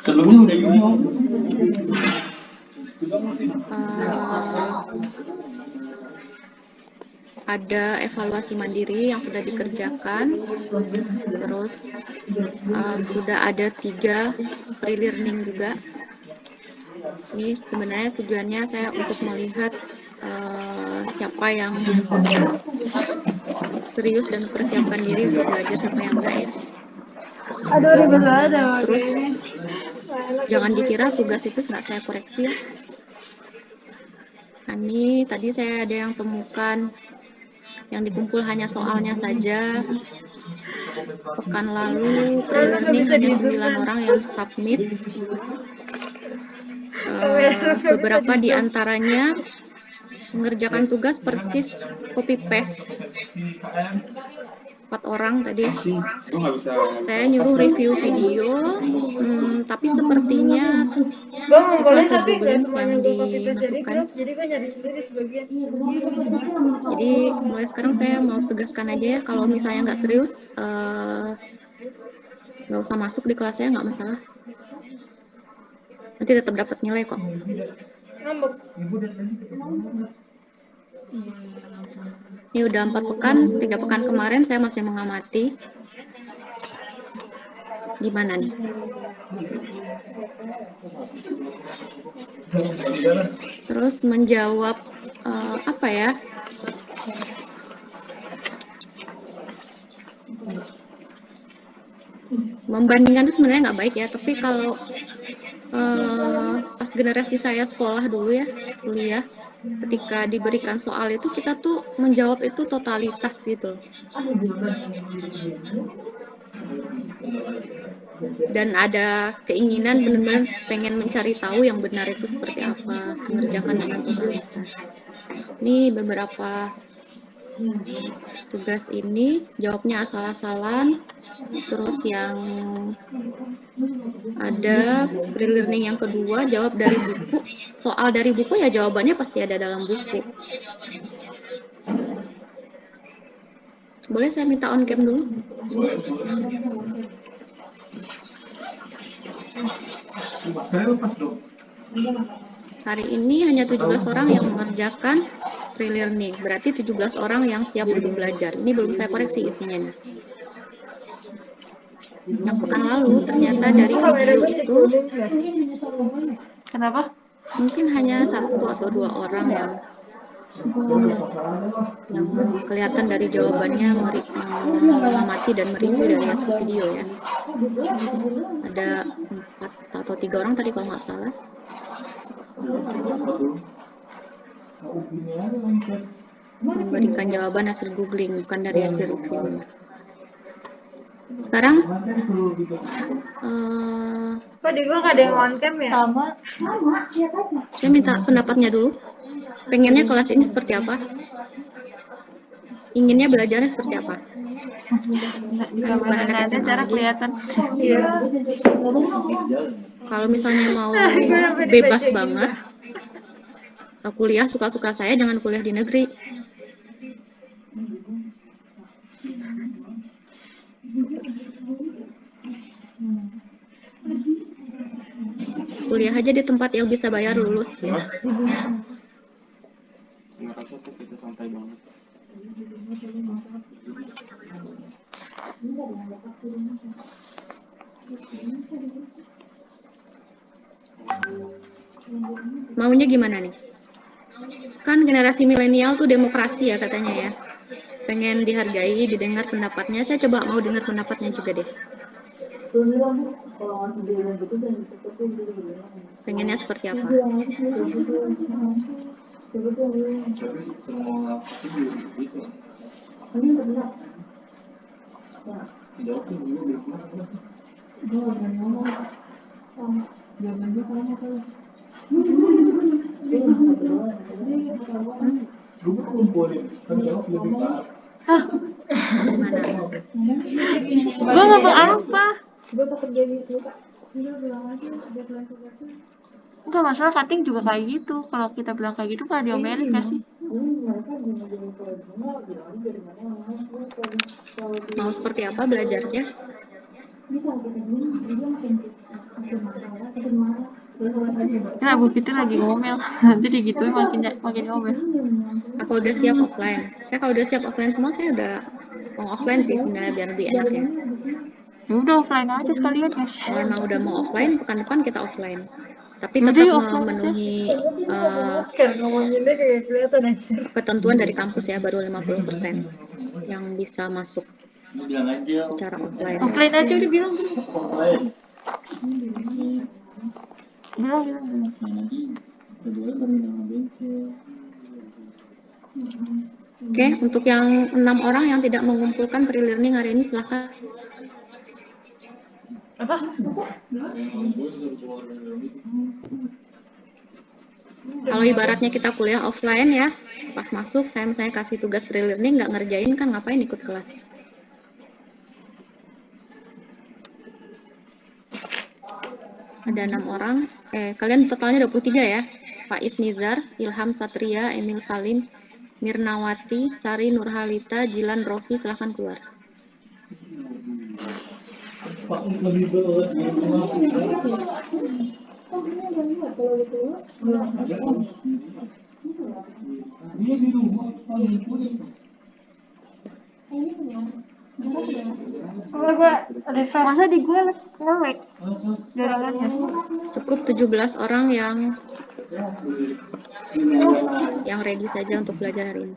Sebelumnya udah ini. Ada evaluasi mandiri yang sudah dikerjakan, terus sudah ada 3 pre-learning juga. Ini sebenarnya tujuannya saya untuk melihat siapa yang serius dan mempersiapkan diri untuk belajar, siapa yang enggak ya. Aduh, ribet banget ya. Terus jangan dikira tugas itu nggak saya koreksi ya. Ini tadi saya ada yang temukan yang dikumpul hanya soalnya saja. Pekan lalu pre-learning hanya 9 orang yang submit. Beberapa di antaranya mengerjakan tugas persis copy paste 4 orang tadi. Saya nyuruh review video, tapi sepertinya kelas Googling yang dimasukkan. Jadi mulai sekarang saya mau tegaskan aja ya, kalau misalnya nggak serius nggak usah masuk di kelas saya, nggak masalah, nanti tetap dapat nilai kok. Ini udah 4 pekan, 3 pekan kemarin saya masih mengamati. Gimana nih? Terus menjawab apa ya? Membandingkan itu sebenarnya nggak baik ya, tapi kalau pas generasi saya sekolah dulu ya, kuliah, ketika diberikan soal itu kita tuh menjawab itu totalitas gitu. Dan ada keinginan benar-benar pengen mencari tahu yang benar itu seperti apa, mengerjakan dengan totalitas. Ini beberapa tugas ini jawabnya asal-asalan. Terus yang ada pre-learning yang kedua jawab dari buku. Soal dari buku ya jawabannya pasti ada dalam buku. Boleh saya minta on cam dulu? Hari ini hanya 17 orang yang mengerjakan pre-learning, berarti 17 orang yang siap untuk belajar. Ini belum saya koreksi isinya nih. Yang pekan lalu ternyata dari video itu Kenapa? mungkin hanya 1 atau 2 orang yang kelihatan dari jawabannya mengamati dan mereview dari hasil video ya. Ada 4 atau 3 orang tadi kalau nggak salah. Memberikan jawaban hasil googling, bukan dari hasil review. Sekarang kok di gua nggak ada yang on cam ya? Sama saya minta pendapatnya dulu. Pengennya kelas ini seperti apa? Inginnya belajarnya seperti apa? Kan bukan anak SMA cara lagi. kelihatan. Iya. Kalau misalnya mau bebas banget, kuliah suka-suka saya, jangan kuliah di negeri. Kuliah aja di tempat yang bisa bayar lulus ya. Ngerasa tuh kita santai banget. Maunya gimana nih? Kan generasi milenial tuh demokrasi ya katanya ya. Pengen dihargai, didengar pendapatnya. Saya coba mau dengar pendapatnya juga deh. Pengennya seperti apa? Semua gitu. Gua ngomong apa? Enggak masalah, cutting juga kayak gitu. Kalau kita bilang kayak gitu kan diomelin gak sih? Mau seperti apa belajarnya? Nah, Bu Fitri lagi ngomel. Nanti digituin makin ngomel. Apa udah siap offline? Saya kalau udah siap offline semua, saya udah mau offline sih sebenarnya biar lebih enak ya. Ya udah offline aja sekalian guys. Kalau emang udah mau offline, pekan depan kita offline. Tapi Udah tetap yuk, offline aja. memenuhi ngomonginnya kayak kelihatan aja. ketentuan dari kampus ya, baru 50% yang bisa masuk Lu bilang aja. secara offline. Offline aja udah bilang. Offline. Bilang. Nah nanti kedua baru nama bengkel. Oke, untuk yang 6 orang yang tidak mengumpulkan pre-learning hari ini silahkan. Apa? Kalau ibaratnya kita kuliah offline ya, pas masuk saya misalnya kasih tugas pre-learning nggak ngerjain kan ngapain ikut kelas. Ada 6 orang, kalian totalnya 23 ya. Faiz Nizar, Ilham Satria, Emil Salim, Mirnawati, Sari Nurhalita, Jilan Rofi, silahkan keluar. Kalau gue refresh. Masa di gue nge-lag jaringannya. Cukup 17 orang yang ready saja untuk belajar hari ini.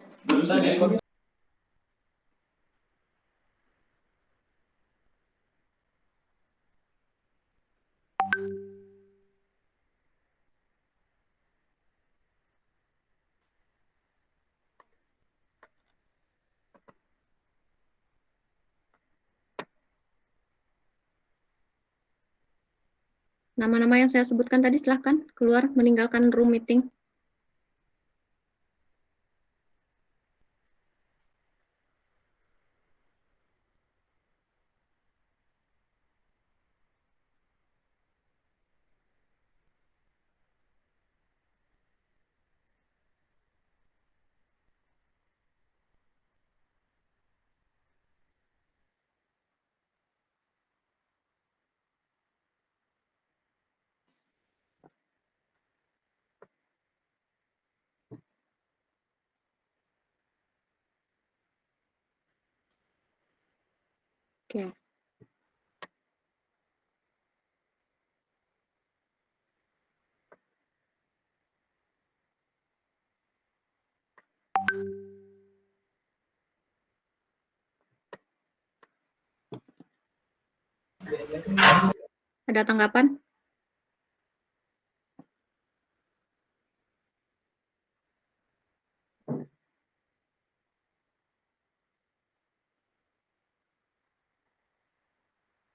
Nama-nama yang saya sebutkan tadi silahkan keluar meninggalkan room meeting. Oke. Ada tanggapan?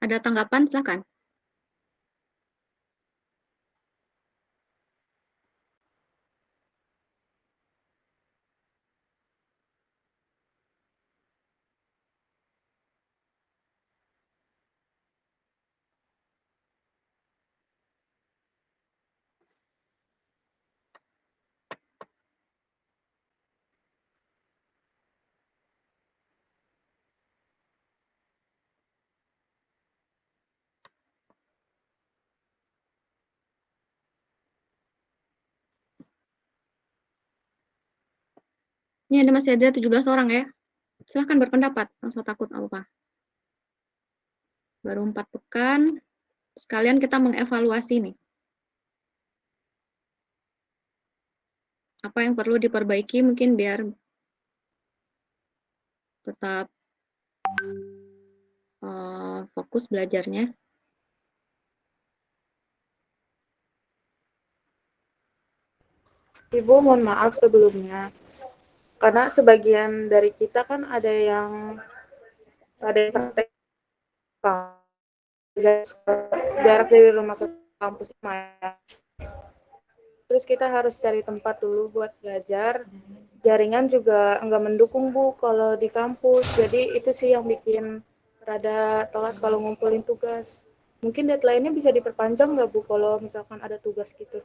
Ada tanggapan? Silahkan. Ini masih ada 17 orang ya. Silahkan berpendapat, langsung takut apa. Baru 4 pekan, sekalian kita mengevaluasi nih. Apa yang perlu diperbaiki mungkin biar tetap fokus belajarnya. Ibu, mohon maaf sebelumnya. Karena sebagian dari kita kan ada yang praktek jarak dari rumah ke kampus lumayan. Terus kita harus cari tempat dulu buat belajar. Jaringan juga enggak mendukung, Bu, kalau di kampus. Jadi itu sih yang bikin rada telat kalau ngumpulin tugas. Mungkin deadline-nya bisa diperpanjang nggak, Bu, kalau misalkan ada tugas gitu?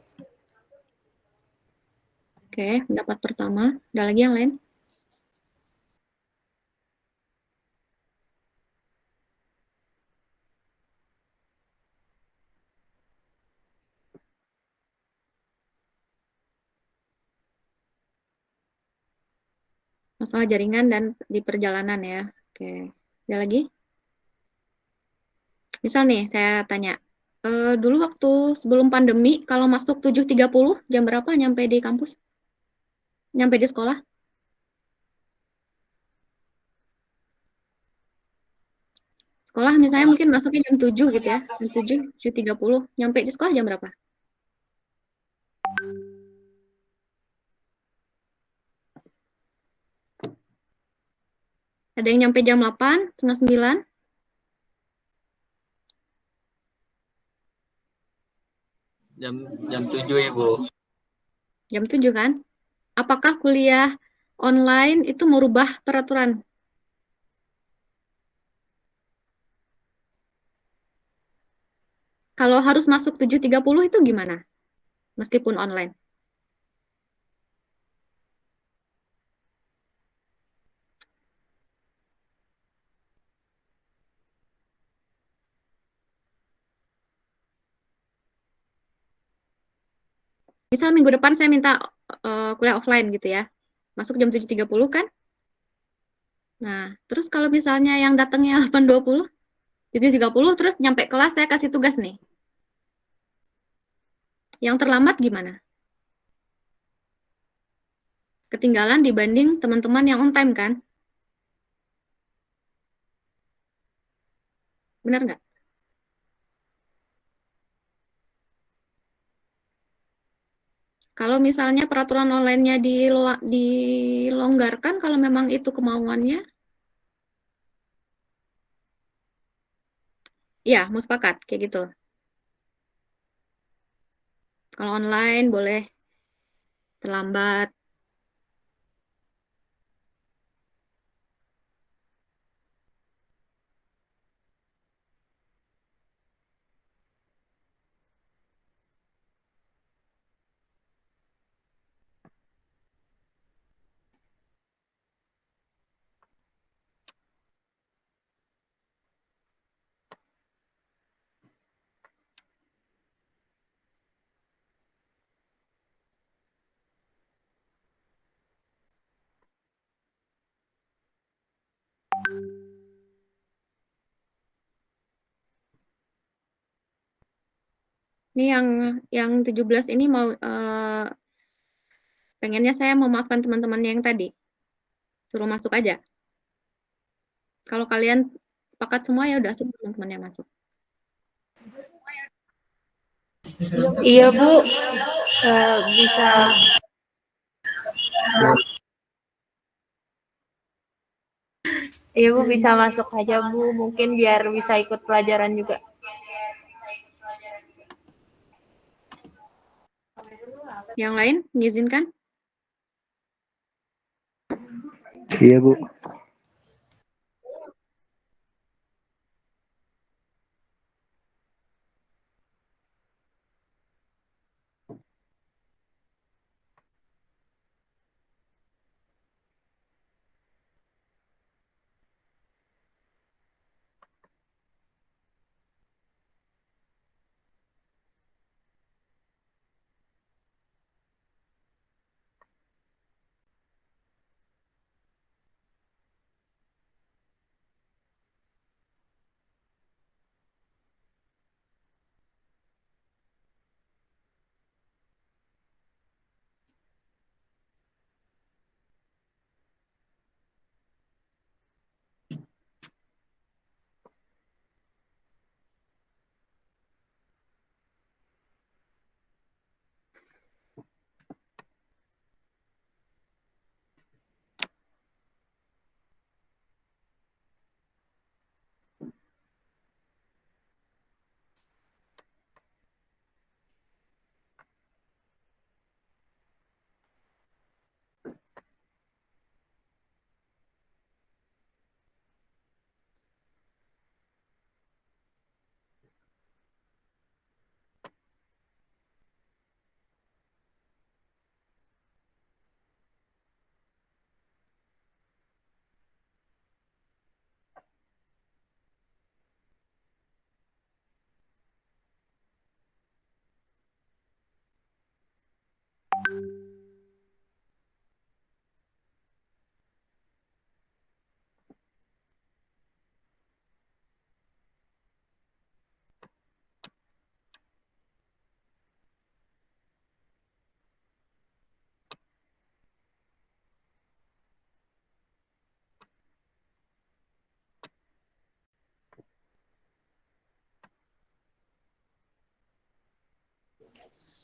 Oke, pendapat pertama. Ada lagi yang lain? Masalah jaringan dan di perjalanan ya. Oke. Ada lagi? Misal nih, saya tanya. Dulu waktu sebelum pandemi, kalau masuk 7.30, jam berapa nyampe di kampus? Nyampe di sekolah? Sekolah misalnya mungkin masuknya jam 7 gitu ya. Jam 7, 7.30. Nyampe di sekolah jam berapa? Ada yang nyampe jam 8, setengah 9? Jam 7 Ibu. Jam 7 kan? Apakah kuliah online itu merubah peraturan? Kalau harus masuk 7.30 itu gimana? Meskipun online. Misal minggu depan saya minta kuliah offline gitu ya. Masuk jam 7.30 kan? Nah, terus kalau misalnya yang datangnya 8.20, 7.30 terus nyampe kelas saya kasih tugas nih. Yang terlambat gimana? Ketinggalan dibanding teman-teman yang on time kan? Benar nggak? Kalau misalnya peraturan online-nya dilonggarkan, kalau memang itu kemauannya, ya mau sepakat kayak gitu. Kalau online boleh terlambat. Ini yang 17 ini mau pengennya saya memaafkan teman-teman yang tadi. Suruh masuk aja. Kalau kalian sepakat semua ya udah suruh teman-temannya masuk. Iya Bu, bisa. Iya Bu, bisa masuk aja Bu, mungkin biar bisa ikut pelajaran juga. Yang lain mengizinkan? Iya Bu.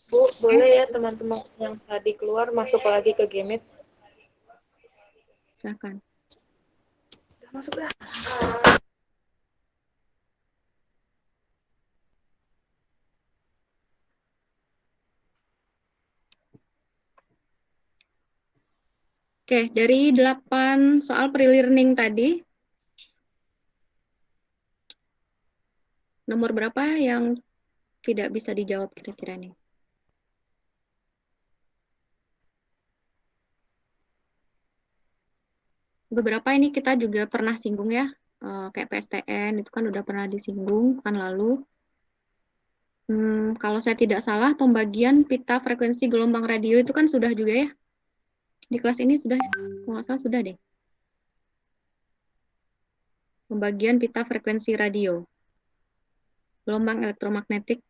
Bu, boleh ya teman-teman yang tadi keluar masuk lagi ke Gmeet? Silakan. Udah masuk dah. Oke, dari 8 soal pre-learning tadi, nomor berapa yang tidak bisa dijawab kira-kira nih? Beberapa ini kita juga pernah singgung ya, kayak PSTN itu kan udah pernah disinggung kan lalu. Kalau saya tidak salah, pembagian pita frekuensi gelombang radio itu kan sudah juga ya. Di kelas ini sudah, kalau nggak salah sudah deh. Pembagian pita frekuensi radio, gelombang elektromagnetik.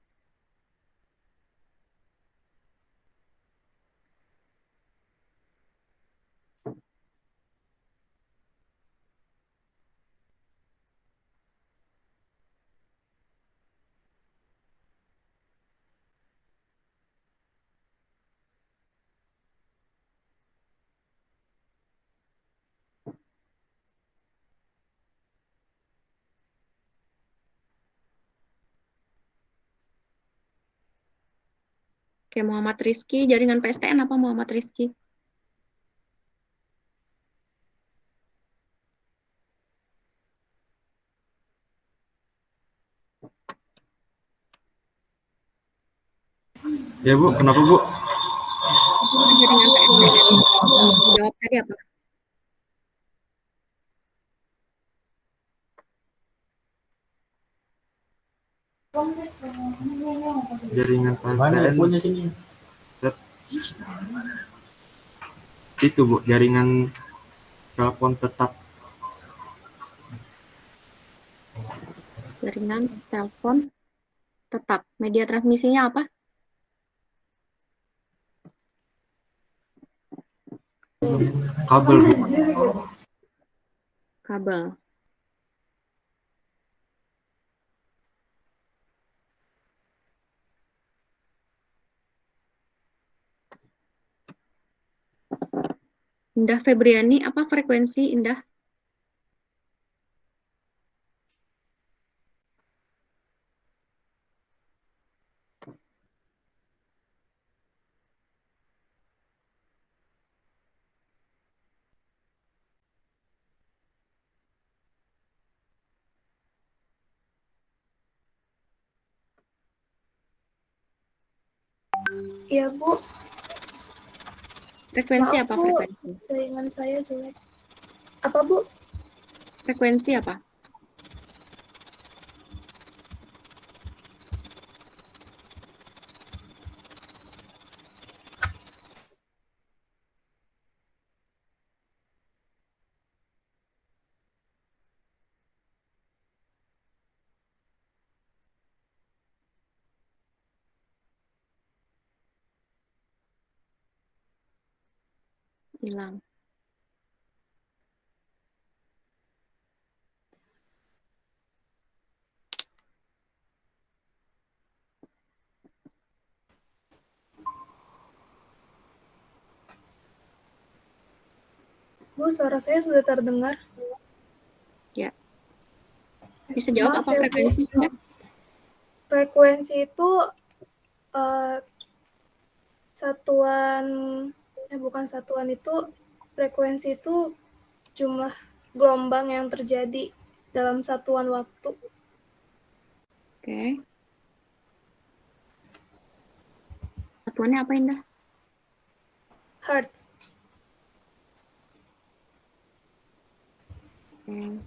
Oke, Muhammad Rizky, jaringan PSTN apa Muhammad Rizky? Ya Bu, kenapa Bu? Jaringan PSTN. Jawab tadi apa? Jaringan Mana PSTN punya sini? itu Bu, jaringan telepon tetap. Jaringan telepon tetap. Media transmisinya apa? Kabel Bu. Kabel. Indah Febriani, apa frekuensi Indah? Iya, Bu. Frekuensi Maaf, apa Bu. frekuensi? Jaringan saya jelek. Apa, Bu? Frekuensi apa? Hilang. Bu, suara saya sudah terdengar. Ya. Bisa jawab Maaf apa ya, Bu. frekuensi enggak? Frekuensi itu satuan, bukan satuan itu, frekuensi itu jumlah gelombang yang terjadi dalam satuan waktu. Oke. Satuannya apa Indah? Hertz. Oke.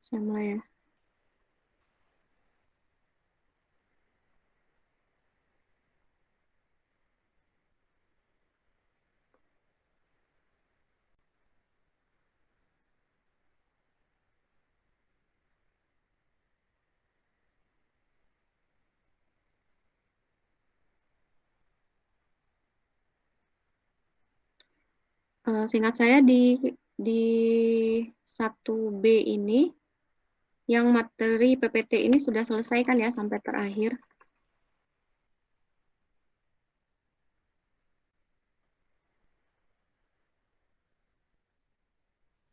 Saya mulai ya. Seingat saya di 1B ini yang materi PPT ini sudah selesai kan ya sampai terakhir.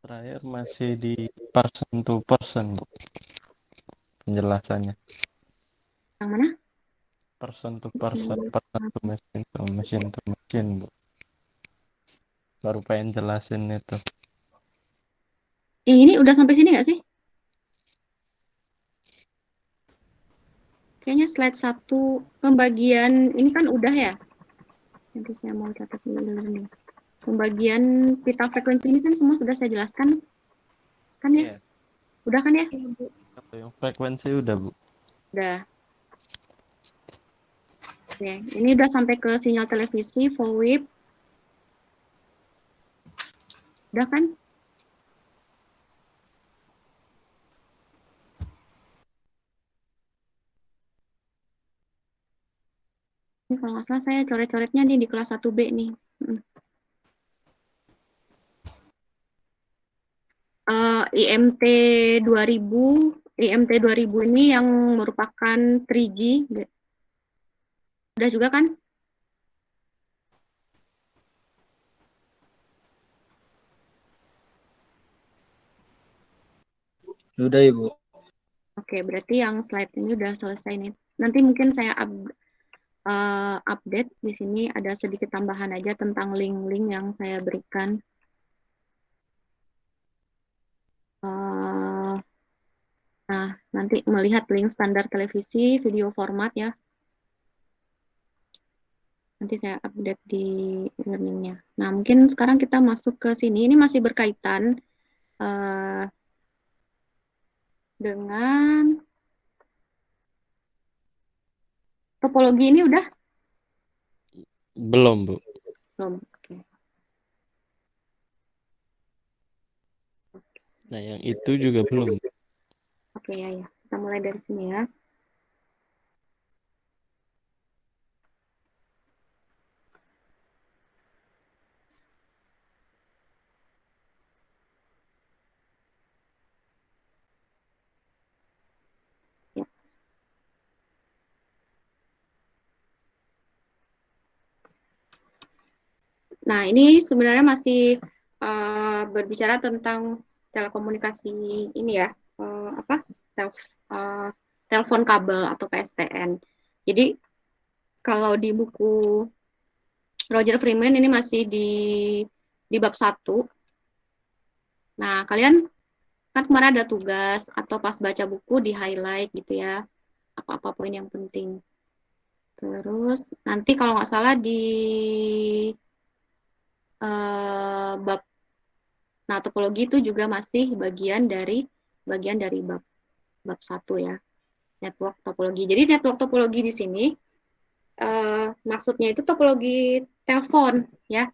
Terakhir masih di person to person, Bu. Penjelasannya. Yang mana? Person to person to machine, Bu. Baru pengen jelasin itu. Ini udah sampai sini nggak sih? Kayaknya slide 1 pembagian ini kan udah ya. Nanti saya mau catat dulu nih. Pembagian pita frekuensi ini kan semua sudah saya jelaskan. Kan ya? Iya. Udah kan ya? Kalau yang frekuensi udah, Bu. Udah. Oke, ini udah sampai ke sinyal televisi, full wave. Udah kan? Ini kalau nggak salah saya coret-coretnya nih di kelas 1B nih. IMT 2000 ini yang merupakan 3G. Udah juga kan? Sudah Ibu. Oke, berarti yang slide ini udah selesai nih. Nanti mungkin saya update di sini ada sedikit tambahan aja tentang link-link yang saya berikan. Nah, nanti melihat link standar televisi, video format ya. Nanti saya update di learning-nya. Nah, mungkin sekarang kita masuk ke sini. Ini masih berkaitan dengan topologi ini udah? Belum, Bu. Belum. Oke. Nah, yang itu juga belum. Oke, ya. Kita mulai dari sini ya. Nah, ini sebenarnya masih berbicara tentang telekomunikasi ini ya, telepon kabel atau PSTN. Jadi, kalau di buku Roger Freeman ini masih di bab 1. Nah, kalian kan kemarin ada tugas atau pas baca buku di highlight gitu ya, apa-apa poin yang penting. Terus nanti kalau nggak salah di bab, nah topologi itu juga masih bagian dari bab 1 ya, network topologi. Jadi network topologi di sini maksudnya itu topologi telepon ya.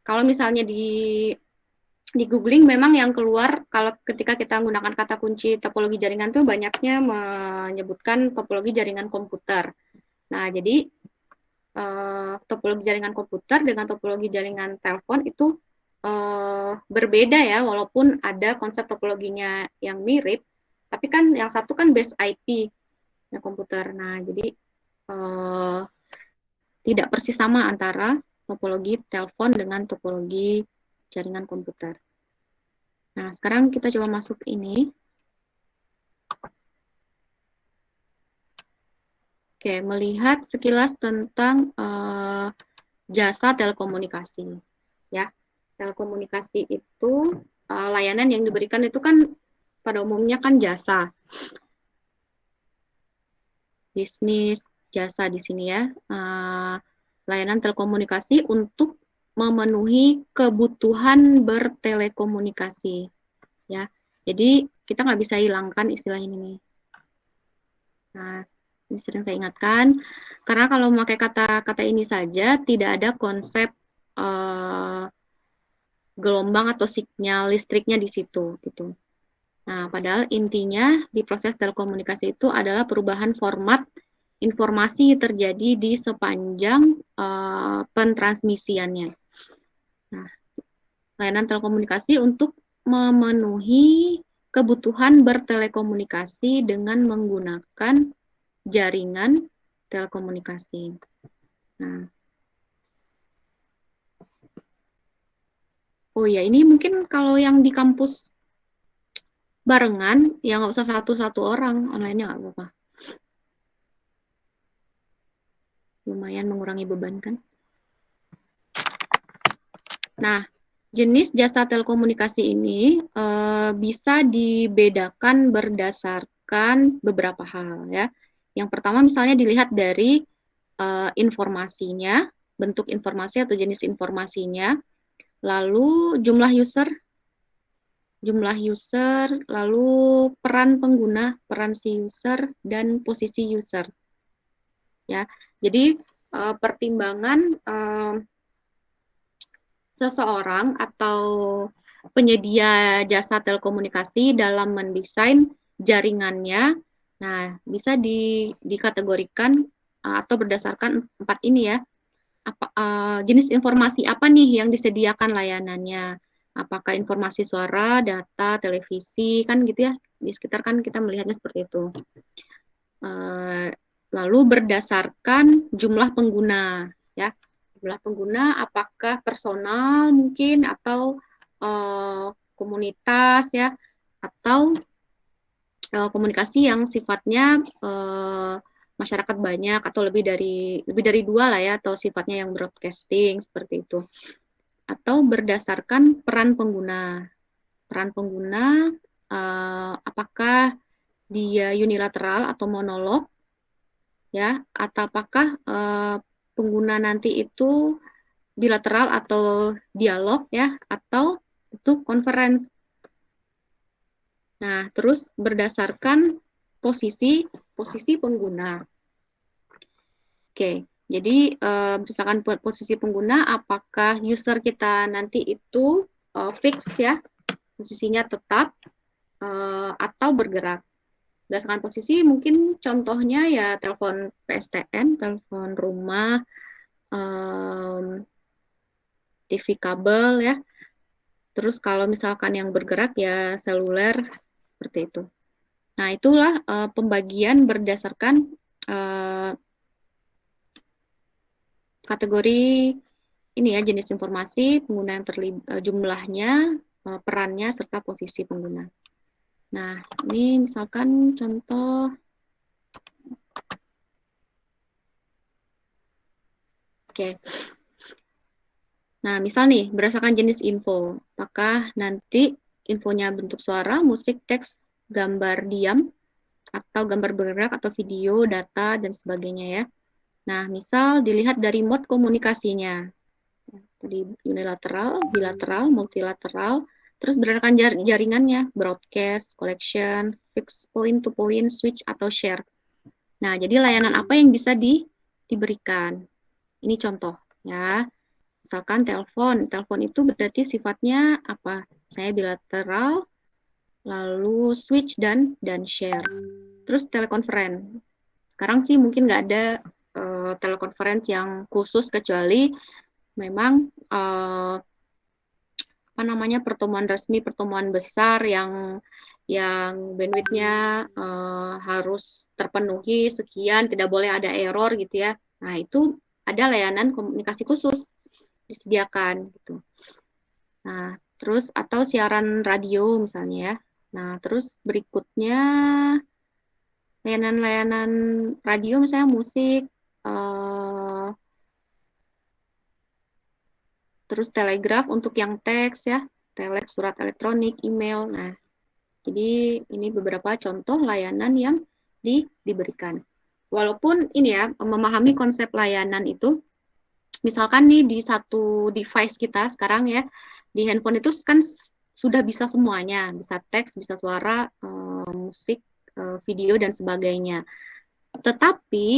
Kalau misalnya di googling memang yang keluar kalau ketika kita menggunakan kata kunci topologi jaringan tuh banyaknya menyebutkan topologi jaringan komputer. Nah, jadi topologi jaringan komputer dengan topologi jaringan telepon itu berbeda ya, walaupun ada konsep topologinya yang mirip, tapi kan yang satu kan base IP ya, komputer. Nah, jadi tidak persis sama antara topologi telepon dengan topologi jaringan komputer. Nah, sekarang kita coba masuk ini. Oke, melihat sekilas tentang jasa telekomunikasi. Ya, telekomunikasi itu layanan yang diberikan itu kan pada umumnya kan jasa. Bisnis, jasa di sini ya. Layanan telekomunikasi untuk memenuhi kebutuhan bertelekomunikasi. Ya, jadi kita nggak bisa hilangkan istilah ini nih. Nah, ini sering saya ingatkan, karena kalau memakai kata-kata ini saja, tidak ada konsep gelombang atau sinyal listriknya di situ. Gitu. Nah, padahal intinya di proses telekomunikasi itu adalah perubahan format informasi terjadi di sepanjang pentransmisiannya. Nah, layanan telekomunikasi untuk memenuhi kebutuhan bertelekomunikasi dengan menggunakan jaringan telekomunikasi. Nah, oh ya, ini mungkin kalau yang di kampus barengan, ya nggak usah satu-satu orang, online-nya nggak apa-apa. Lumayan mengurangi beban kan. Nah, jenis jasa telekomunikasi ini bisa dibedakan berdasarkan beberapa hal ya. Yang pertama misalnya dilihat dari informasinya, bentuk informasi atau jenis informasinya, lalu jumlah user, lalu peran pengguna, peran si user, dan posisi user. Ya, jadi pertimbangan seseorang atau penyedia jasa telekomunikasi dalam mendesain jaringannya, nah bisa dikategorikan atau berdasarkan 4 ini ya. Jenis informasi apa nih yang disediakan layanannya? Apakah informasi suara, data, televisi, kan gitu ya. Di sekitar kan kita melihatnya seperti itu. Lalu berdasarkan jumlah pengguna ya. Jumlah pengguna apakah personal mungkin atau komunitas ya, atau komunikasi yang sifatnya masyarakat banyak atau lebih dari 2 lah ya, atau sifatnya yang broadcasting seperti itu. Atau berdasarkan peran pengguna. Peran pengguna apakah dia unilateral atau monolog ya, atau apakah pengguna nanti itu bilateral atau dialog ya, atau itu conference. Nah, terus berdasarkan posisi pengguna. Oke, jadi berdasarkan posisi pengguna, apakah user kita nanti itu fix ya, posisinya tetap atau bergerak. Berdasarkan posisi mungkin contohnya ya telepon PSTN, telepon rumah, TV kabel ya. Terus kalau misalkan yang bergerak ya seluler seperti itu. Nah, itulah pembagian berdasarkan kategori ini ya, jenis informasi, pengguna yang terlibat, jumlahnya, perannya, serta posisi pengguna. Nah, ini misalkan contoh. Oke. Nah, misal nih, berdasarkan jenis info, apakah nanti infonya bentuk suara, musik, teks, gambar diam, atau gambar bergerak, atau video, data, dan sebagainya ya. Nah, misal dilihat dari mode komunikasinya. Tadi unilateral, bilateral, multilateral, terus berdasarkan jaringannya, broadcast, collection, fixed point to point, switch, atau share. Nah, jadi layanan apa yang bisa diberikan? Ini contoh ya. Misalkan telepon itu berarti sifatnya apa? Saya bilateral, lalu switch dan share. Terus telekonferensi. Sekarang sih mungkin nggak ada telekonferensi yang khusus kecuali memang pertemuan resmi, pertemuan besar yang bandwidth-nya harus terpenuhi sekian, tidak boleh ada error gitu ya. Nah, itu ada layanan komunikasi khusus disediakan gitu. Nah, terus atau siaran radio misalnya ya. Nah, terus berikutnya layanan-layanan radio misalnya musik, terus telegraf untuk yang teks ya, telex, surat elektronik, email. Nah, jadi ini beberapa contoh layanan yang diberikan. Walaupun ini ya, memahami konsep layanan itu, misalkan nih di satu device kita sekarang ya, di handphone itu kan sudah bisa semuanya, bisa teks, bisa suara, musik, video, dan sebagainya. Tetapi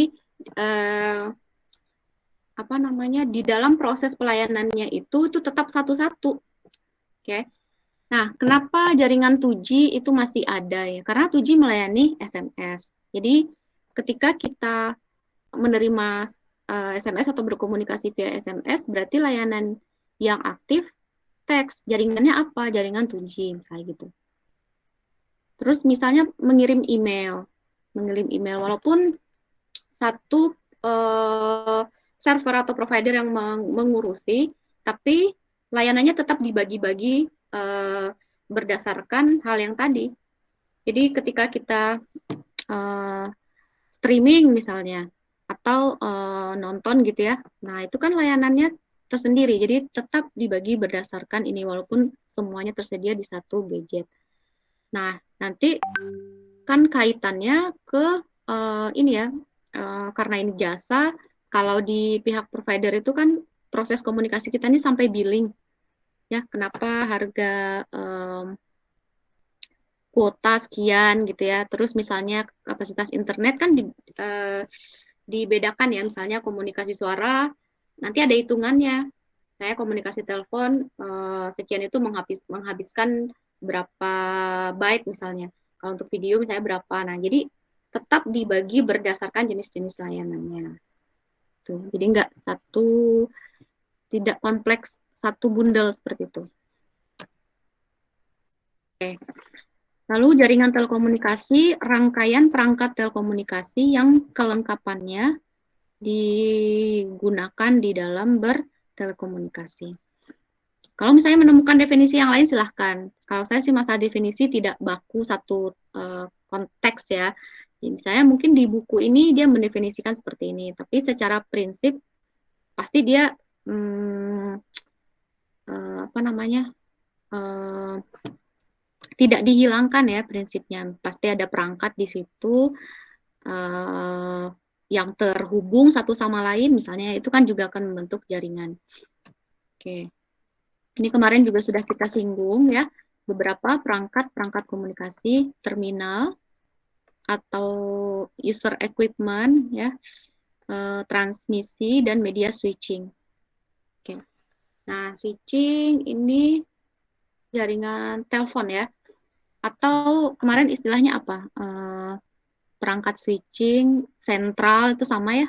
di dalam proses pelayanannya itu tetap satu-satu. Oke. Nah, kenapa jaringan 2G itu masih ada ya? Karena 2G melayani SMS. Jadi ketika kita menerima SMS atau berkomunikasi via SMS, berarti layanan yang aktif teks. Jaringannya apa? Jaringan 2G misalnya gitu. Terus misalnya mengirim email walaupun satu server atau provider yang mengurusi, tapi layanannya tetap dibagi-bagi berdasarkan hal yang tadi. Jadi ketika kita streaming misalnya atau nonton gitu ya, nah itu kan layanannya tersendiri, jadi tetap dibagi berdasarkan ini walaupun semuanya tersedia di satu gadget. Nah nanti kan kaitannya ke ini ya, karena ini jasa, kalau di pihak provider itu kan proses komunikasi kita ini sampai billing ya, kenapa harga kuota sekian gitu ya. Terus misalnya kapasitas internet kan dibedakan ya, misalnya komunikasi suara nanti ada hitungannya. Saya komunikasi telepon sekian itu menghabiskan berapa byte misalnya. Kalau untuk video misalnya berapa. Nah, jadi tetap dibagi berdasarkan jenis-jenis layanannya. Tuh, jadi nggak tidak kompleks satu bundel seperti itu. Oke. Lalu jaringan telekomunikasi, rangkaian perangkat telekomunikasi yang kelengkapannya digunakan di dalam bertelekomunikasi. Kalau misalnya menemukan definisi yang lain silahkan. Kalau saya sih masalah definisi tidak baku satu konteks ya. Jadi misalnya mungkin di buku ini dia mendefinisikan seperti ini, tapi secara prinsip pasti dia tidak dihilangkan ya prinsipnya. Pasti ada perangkat di situ yang terhubung satu sama lain, misalnya itu kan juga akan membentuk jaringan. Oke, ini kemarin juga sudah kita singgung ya, beberapa perangkat komunikasi, terminal atau user equipment ya, transmisi dan media switching. Oke, nah switching ini jaringan telepon ya, atau kemarin istilahnya apa? Perangkat switching sentral itu sama ya?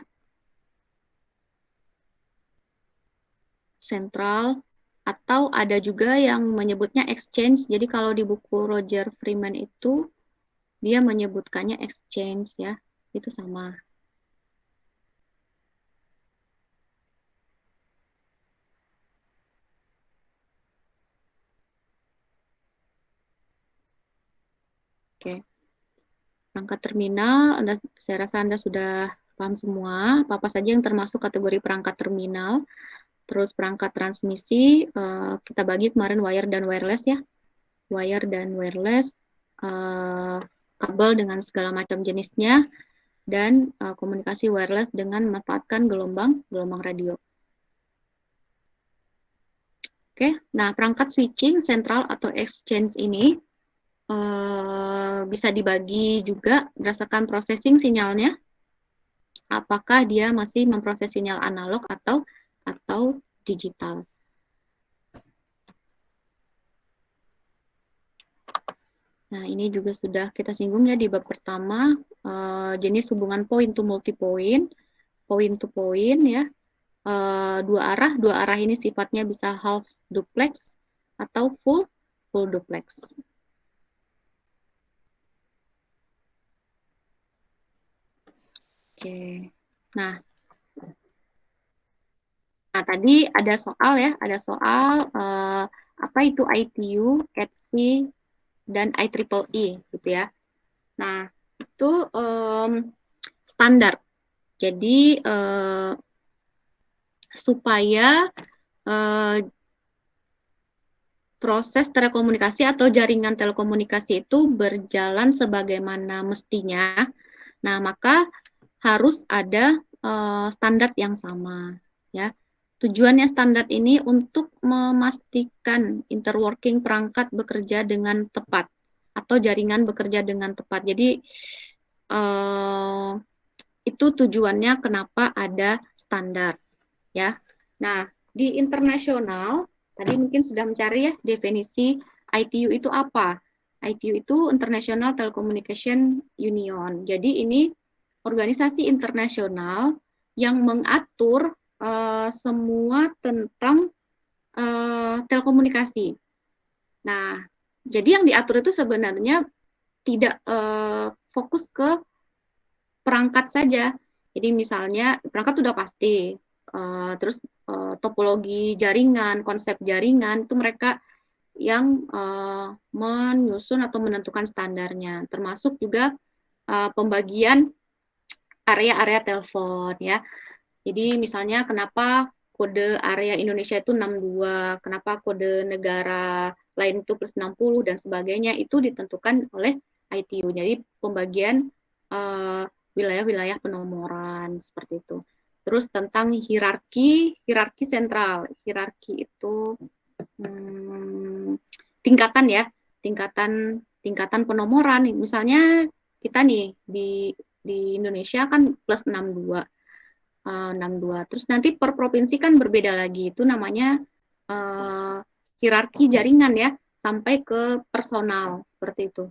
Sentral, atau ada juga yang menyebutnya exchange. Jadi kalau di buku Roger Freeman itu dia menyebutkannya exchange ya, itu sama. Oke. Perangkat terminal, saya rasa Anda sudah paham semua, apa-apa saja yang termasuk kategori perangkat terminal. Terus perangkat transmisi, kita bagi kemarin wire dan wireless ya. Wire dan wireless, kabel dengan segala macam jenisnya, dan komunikasi wireless dengan memanfaatkan gelombang radio. Oke, nah perangkat switching, sentral atau exchange ini bisa dibagi juga berdasarkan processing sinyalnya. Apakah dia masih memproses sinyal analog atau digital. Nah, ini juga sudah kita singgung ya di bab pertama, jenis hubungan point to multipoint, point to point ya. Dua arah ini sifatnya bisa half duplex atau full duplex. Oke, nah tadi ada soal apa itu ITU, ETSI, dan IEEE gitu ya. Nah itu standar. Jadi supaya proses telekomunikasi atau jaringan telekomunikasi itu berjalan sebagaimana mestinya. Nah maka harus ada standar yang sama ya. Tujuannya standar ini untuk memastikan interworking perangkat bekerja dengan tepat atau jaringan bekerja dengan tepat. Jadi itu tujuannya kenapa ada standar ya. Nah, di internasional tadi mungkin sudah mencari ya definisi ITU itu apa? ITU itu International Telecommunication Union. Jadi ini organisasi internasional yang mengatur semua tentang telekomunikasi. Nah, jadi yang diatur itu sebenarnya tidak fokus ke perangkat saja. Jadi misalnya perangkat sudah pasti, terus topologi jaringan, konsep jaringan itu mereka yang menyusun atau menentukan standarnya, termasuk juga pembagian area-area telepon ya. Jadi misalnya kenapa kode area Indonesia itu 62, kenapa kode negara lain itu plus 60 dan sebagainya itu ditentukan oleh ITU. Jadi pembagian wilayah-wilayah penomoran seperti itu. Terus tentang hierarki sentral. Hierarki itu tingkatan ya, tingkatan penomoran. Misalnya kita nih di Indonesia kan plus 62. 62. Terus nanti per provinsi kan berbeda lagi. Itu namanya hierarki jaringan ya, sampai ke personal seperti itu.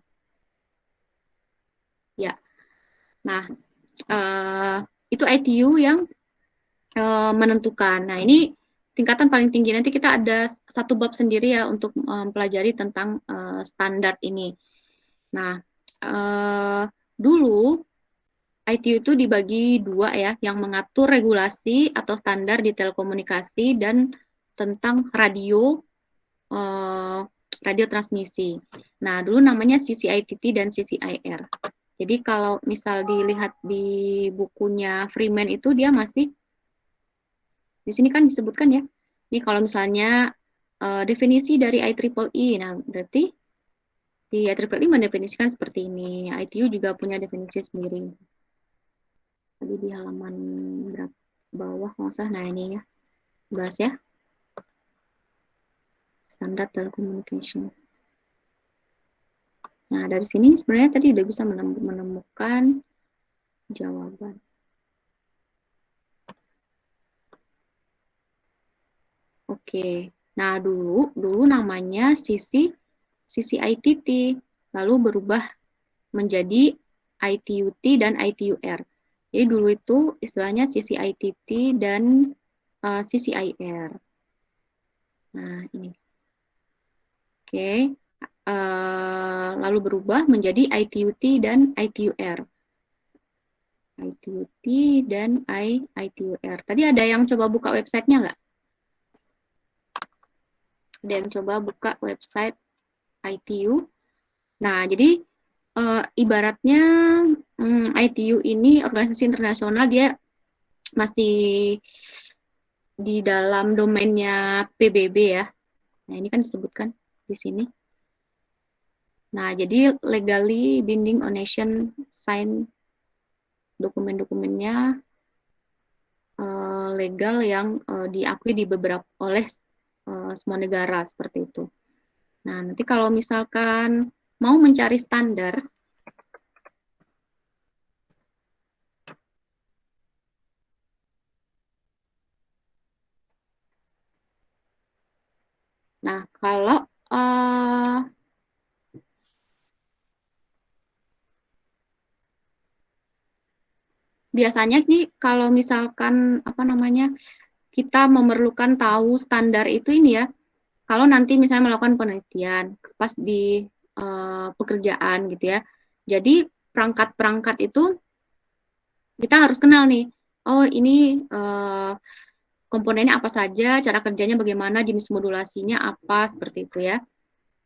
Ya. Nah, itu ITU yang menentukan. Nah, ini tingkatan paling tinggi. Nanti kita ada satu bab sendiri ya untuk mempelajari tentang standar ini. Nah, dulu ITU itu dibagi dua ya, yang mengatur regulasi atau standar di telekomunikasi dan tentang radio transmisi. Nah, dulu namanya CCITT dan CCIR. Jadi kalau misal dilihat di bukunya Freeman itu dia masih di sini kan disebutkan ya. Ini kalau misalnya definisi dari IEEE, nah berarti di IEEE mendefinisikan seperti ini. ITU juga punya definisi sendiri. Tadi di halaman berapa bawah nggak usah, nah ini ya bahas ya standar telecommunication. Nah dari sini sebenarnya tadi udah bisa menemukan jawaban. Oke, nah dulu namanya CCITT, lalu berubah menjadi ITUT dan ITUR. Jadi dulu itu istilahnya CCITT dan CCIR. Nah ini, oke, lalu berubah menjadi ITUT dan ITUR. ITUT dan ITUR. Tadi ada yang coba buka websitenya nggak? Dan coba buka website ITU. Nah, jadi ibaratnya ITU ini organisasi internasional, dia masih di dalam domainnya PBB ya. Nah, ini kan disebutkan di sini. Nah, jadi legally binding on nation sign, dokumen-dokumennya legal yang diakui di beberapa oleh semua negara seperti itu. Nah, nanti kalau misalkan mau mencari standar, nah kalau biasanya nih kalau misalkan apa namanya kita memerlukan tahu standar itu ini ya, kalau nanti misalnya melakukan penelitian pas di pekerjaan gitu ya. Jadi perangkat-perangkat itu kita harus kenal nih. Oh, ini komponennya apa saja, cara kerjanya bagaimana, jenis modulasinya apa, seperti itu ya.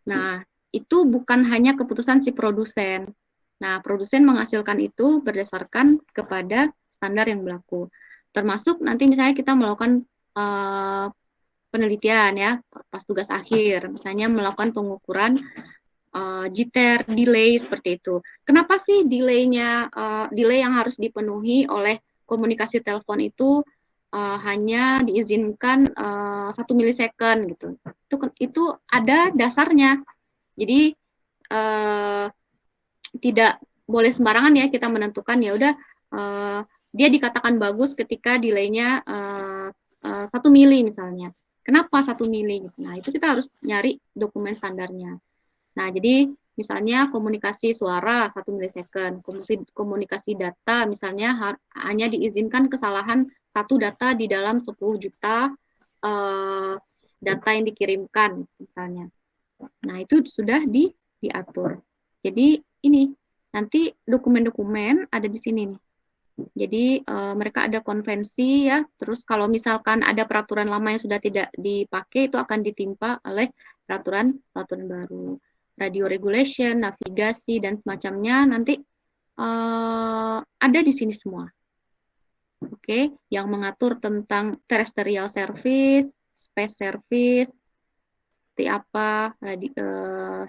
Nah, itu bukan hanya keputusan si produsen. Nah, produsen menghasilkan itu berdasarkan kepada standar yang berlaku. Termasuk nanti misalnya kita melakukan penelitian ya, pas tugas akhir, misalnya melakukan pengukuran jitter, delay seperti itu. Kenapa sih delay-nya, delay yang harus dipenuhi oleh komunikasi telepon itu hanya diizinkan 1 milisecond gitu. Itu ada dasarnya. Jadi tidak boleh sembarangan ya kita menentukan ya udah dia dikatakan bagus ketika delay-nya 1 mili misalnya. Kenapa 1 mili? Nah, itu kita harus nyari dokumen standarnya. Nah, jadi misalnya komunikasi suara 1 milisecond, komunikasi data misalnya hanya diizinkan kesalahan 1 data di dalam 10 juta data yang dikirimkan misalnya. Nah, itu sudah diatur. Jadi ini nanti dokumen-dokumen ada di sini nih. Jadi mereka ada konvensi ya, terus kalau misalkan ada peraturan lama yang sudah tidak dipakai itu akan ditimpa oleh peraturan baru. Radio regulation, navigasi dan semacamnya nanti ada di sini semua. Oke, yang mengatur tentang terrestrial service, space service, seperti apa,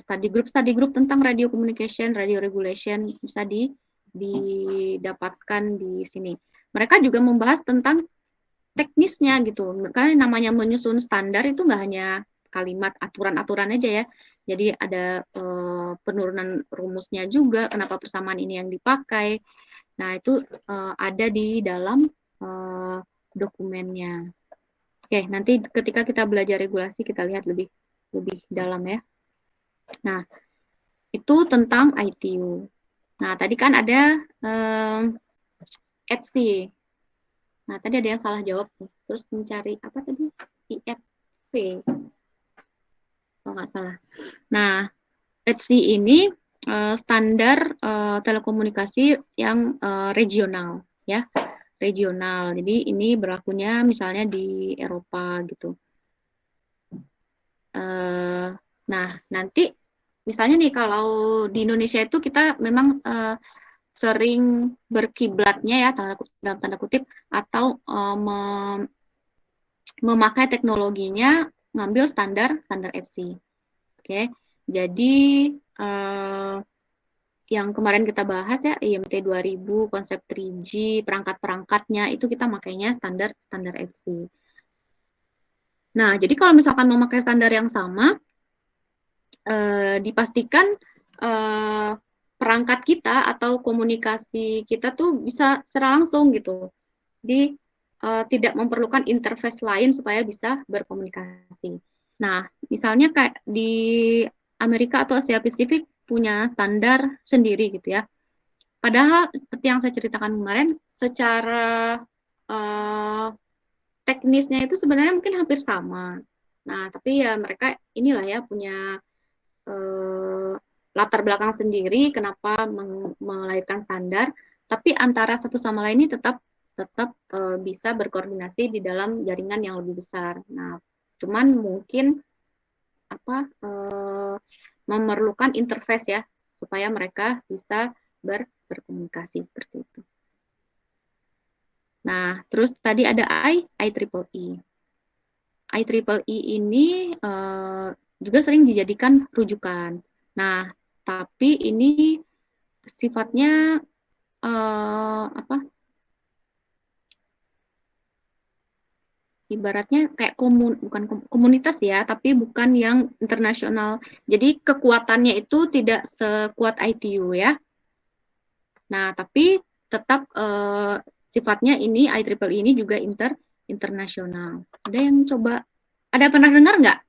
study group tentang radio communication, radio regulation bisa didapatkan di sini. Mereka juga membahas tentang teknisnya gitu, karena namanya menyusun standar itu nggak hanya kalimat aturan-aturan aja ya, jadi ada penurunan rumusnya juga, kenapa persamaan ini yang dipakai. Nah, itu ada di dalam dokumennya. Oke, nanti ketika kita belajar regulasi kita lihat lebih dalam ya. Nah, itu tentang ITU. Nah, tadi kan ada ETSI. Nah, tadi ada yang salah jawab. Terus mencari apa tadi? IFV. Kalau nggak salah. Nah, ETSI ini standar telekomunikasi yang regional ya, regional. Jadi ini berlakunya misalnya di Eropa gitu. Nah, nanti misalnya nih kalau di Indonesia itu kita memang sering berkiblatnya ya dalam tanda kutip atau memakai teknologinya ngambil standar ETSI. Oke. Jadi yang kemarin kita bahas ya, IMT 2000, konsep 3G, perangkat-perangkatnya, itu kita makainya standar ETSI. Nah, jadi kalau misalkan memakai standar yang sama, dipastikan perangkat kita atau komunikasi kita tuh bisa secara langsung gitu. Jadi tidak memerlukan interface lain supaya bisa berkomunikasi. Nah, misalnya kayak di Amerika atau Asia Pasifik punya standar sendiri gitu ya. Padahal seperti yang saya ceritakan kemarin, secara teknisnya itu sebenarnya mungkin hampir sama. Nah, tapi ya mereka inilah ya punya latar belakang sendiri kenapa melahirkan standar, tapi antara satu sama lain ini tetap bisa berkoordinasi di dalam jaringan yang lebih besar. Nah, cuman mungkin memerlukan interface ya supaya mereka bisa berkomunikasi seperti itu. Nah, terus tadi ada IEEE. IEEE ini juga sering dijadikan rujukan. Nah, tapi ini sifatnya ibaratnya kayak bukan komunitas ya, tapi bukan yang internasional. Jadi kekuatannya itu tidak sekuat ITU ya. Nah, tapi tetap sifatnya ini IEEE ini juga internasional. Ada yang pernah dengar nggak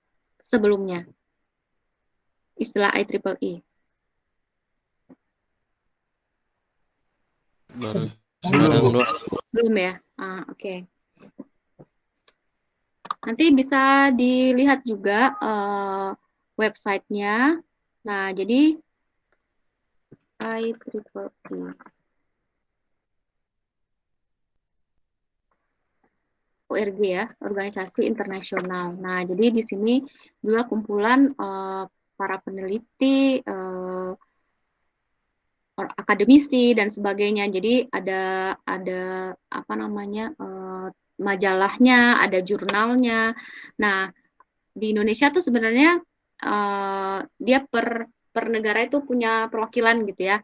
sebelumnya istilah IEEE? Baru sekarang doang. Belum ya? Oke. Nanti bisa dilihat juga websitenya. Nah, jadi IEEE. ORG ya, organisasi internasional. Nah, jadi di sini juga kumpulan para peneliti, akademisi dan sebagainya. Jadi ada apa namanya majalahnya, ada jurnalnya. Nah, di Indonesia tuh sebenarnya dia per negara itu punya perwakilan gitu ya.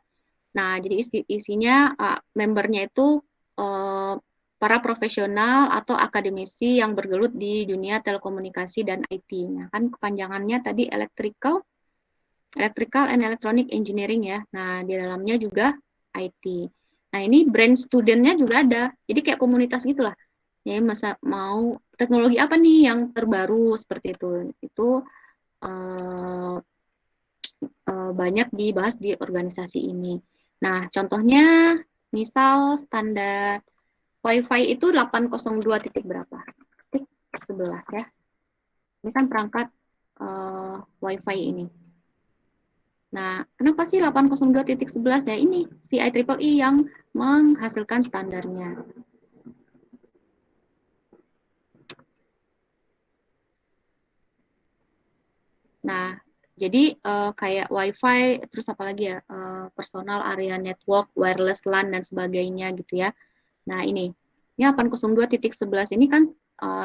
Nah, jadi isinya membernya itu para profesional atau akademisi yang bergelut di dunia telekomunikasi dan IT. Nah, kan kepanjangannya tadi Electrical and Electronic Engineering ya. Nah, di dalamnya juga IT. Nah, ini brand studentnya juga ada. Jadi kayak komunitas gitulah. Ya, masa mau teknologi apa nih yang terbaru seperti itu. Itu banyak dibahas di organisasi ini. Nah, contohnya misal standar Wi-Fi itu 802 titik berapa? Titik 11 ya. Ini kan perangkat Wi-Fi ini. Nah, kenapa sih 802.11 ya? Ini si IEEE yang menghasilkan standarnya. Nah, jadi kayak Wi-Fi, terus apa lagi ya, personal area network, wireless LAN, dan sebagainya gitu ya. Nah, ini 802.11 ini kan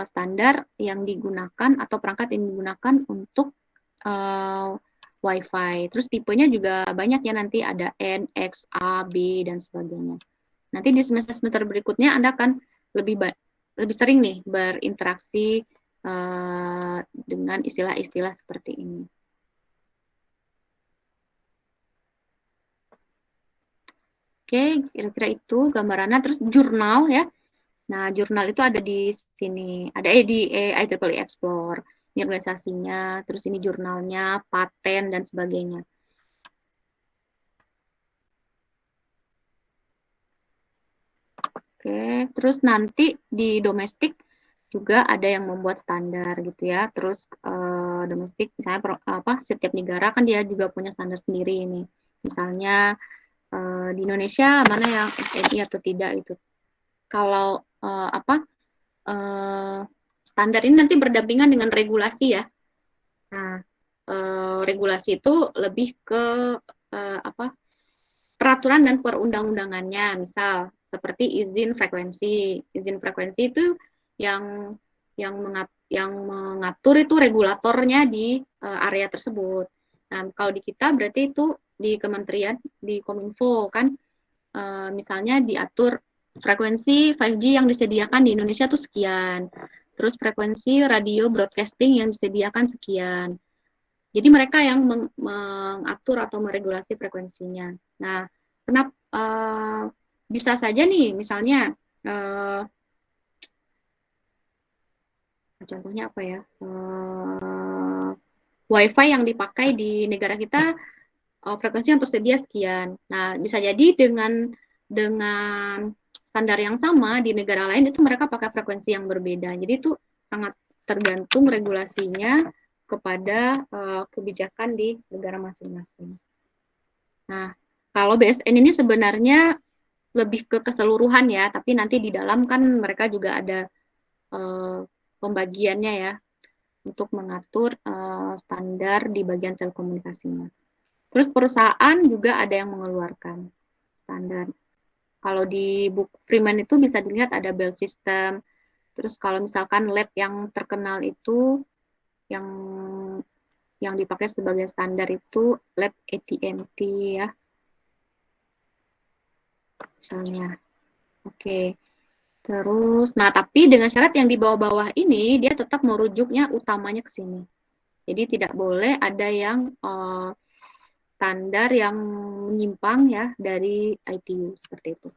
standar yang digunakan atau perangkat yang digunakan untuk Wi-Fi. Terus tipenya juga banyak ya, nanti ada N, X, A, B, dan sebagainya. Nanti di semester-semester berikutnya Anda akan lebih sering nih berinteraksi dengan istilah-istilah seperti ini. Oke, kira-kira itu gambarannya. Terus jurnal ya. Nah, jurnal itu ada di sini. Ada di IEEE Explore. Ini organisasinya, terus ini jurnalnya, paten, dan sebagainya. Oke, terus nanti di domestik juga ada yang membuat standar gitu ya. Terus domestik misalnya setiap negara kan dia juga punya standar sendiri ini. Misalnya di Indonesia mana yang SNI atau tidak itu. Kalau standar ini nanti berdampingan dengan regulasi ya. Nah, regulasi itu lebih ke peraturan dan perundang-undangannya, misal seperti izin frekuensi. Izin frekuensi itu yang mengatur itu regulatornya di area tersebut. Nah, kalau di kita berarti itu di kementerian, di Kominfo kan, misalnya diatur frekuensi 5G yang disediakan di Indonesia tuh sekian, terus frekuensi radio broadcasting yang disediakan sekian. Jadi mereka yang mengatur atau meregulasi frekuensinya. Nah, kenapa bisa saja nih, misalnya contohnya apa ya? Wi-Fi yang dipakai di negara kita frekuensi yang tersedia sekian. Nah, bisa jadi dengan standar yang sama di negara lain itu mereka pakai frekuensi yang berbeda. Jadi itu sangat tergantung regulasinya kepada kebijakan di negara masing-masing. Nah, kalau BSN ini sebenarnya lebih ke keseluruhan ya, tapi nanti di dalam kan mereka juga ada pembagiannya ya untuk mengatur standar di bagian telekomunikasinya. Terus perusahaan juga ada yang mengeluarkan standar. Kalau di buku Freeman itu bisa dilihat ada Bell System. Terus kalau misalkan lab yang terkenal itu yang dipakai sebagai standar itu lab AT&T ya. Misalnya. Oke. Terus, nah tapi dengan syarat yang di bawah-bawah ini dia tetap merujuknya utamanya ke sini. Jadi tidak boleh ada yang standar yang menyimpang ya dari ITU seperti itu.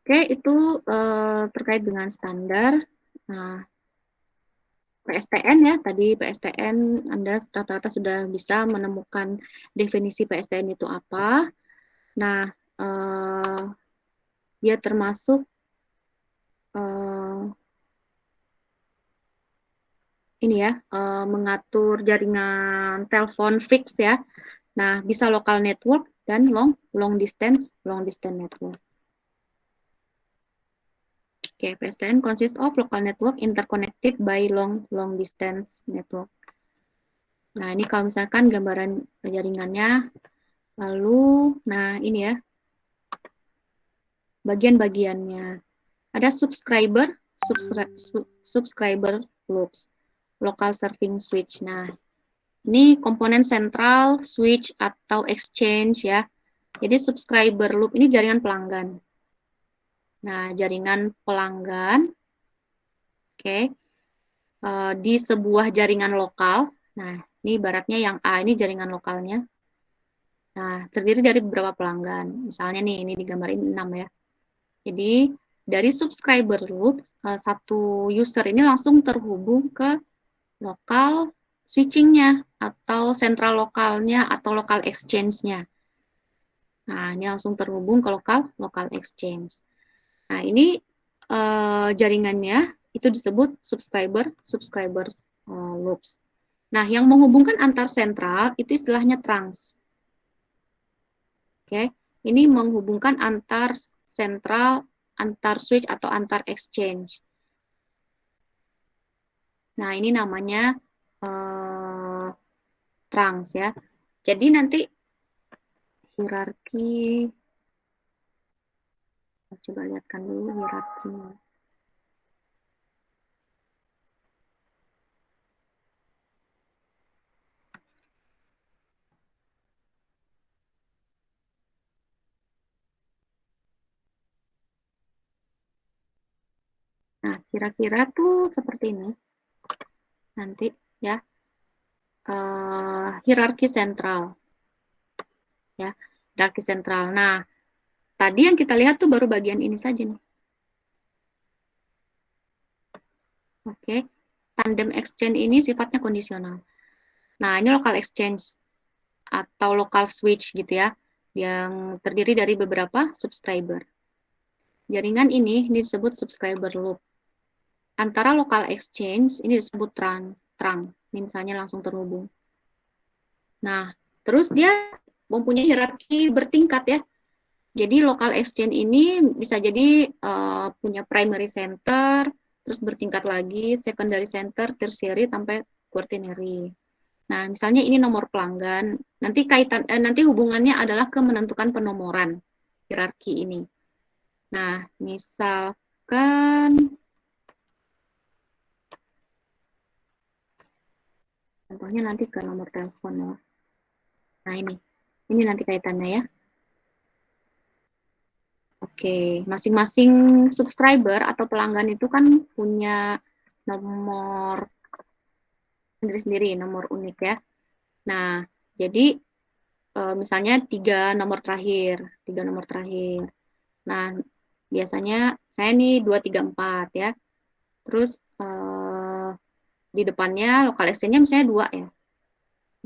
Oke, itu terkait dengan standar. Nah, PSTN ya, tadi PSTN Anda rata-rata sudah bisa menemukan definisi PSTN itu apa. Nah, dia termasuk ini ya, mengatur jaringan telepon fix ya. Nah, bisa local network dan long distance network. Oke, PSTN consists of local network interconnected by long distance network. Nah, ini kalau misalkan gambaran jaringannya. Lalu, nah ini ya, bagian-bagiannya. Ada subscriber loops, local serving switch. Nah, ini komponen sentral, switch, atau exchange ya. Jadi subscriber loop ini jaringan pelanggan. Nah, jaringan pelanggan, oke, di sebuah jaringan lokal. Nah, ini ibaratnya yang A ini jaringan lokalnya. Nah, terdiri dari beberapa pelanggan. Misalnya nih, ini digambarin 6 ya. Jadi, dari subscriber loop, satu user ini langsung terhubung ke lokal switching-nya, atau sentral lokalnya, atau lokal exchange-nya. Nah, ini langsung terhubung ke lokal exchange. Nah, ini jaringannya Itu disebut subscribers loops. Nah, yang menghubungkan antar sentral itu istilahnya trunks. Oke, ini menghubungkan antar sentral, antar switch atau antar exchange. Nah, ini namanya trunks ya. Jadi nanti hierarki, coba lihatkan dulu hierarkinya. Nah, kira-kira tuh seperti ini. Nanti ya, hierarki sentral. Ya, hierarki sentral. Nah, tadi yang kita lihat tuh baru bagian ini saja nih. Oke, tandem exchange ini sifatnya kondisional. Nah, ini local exchange atau local switch gitu ya, yang terdiri dari beberapa subscriber. Jaringan ini disebut subscriber loop. Antara local exchange ini disebut trunk. Ini misalnya langsung terhubung. Nah, terus dia mempunyai hierarki bertingkat ya. Jadi local exchange ini bisa jadi punya primary center, terus bertingkat lagi, secondary center, tertiary, sampai quaternary. Nah, misalnya ini nomor pelanggan, nanti hubungannya adalah ke menentukan penomoran hierarki ini. Nah, misalkan contohnya nanti ke nomor telepon ya. Nah, ini nanti kaitannya ya. Oke, masing-masing subscriber atau pelanggan itu kan punya nomor sendiri-sendiri, nomor unik ya. Nah, jadi misalnya 3 nomor terakhir. Nah, biasanya saya nih 234 ya. Terus di depannya local exchange-nya misalnya 2 ya.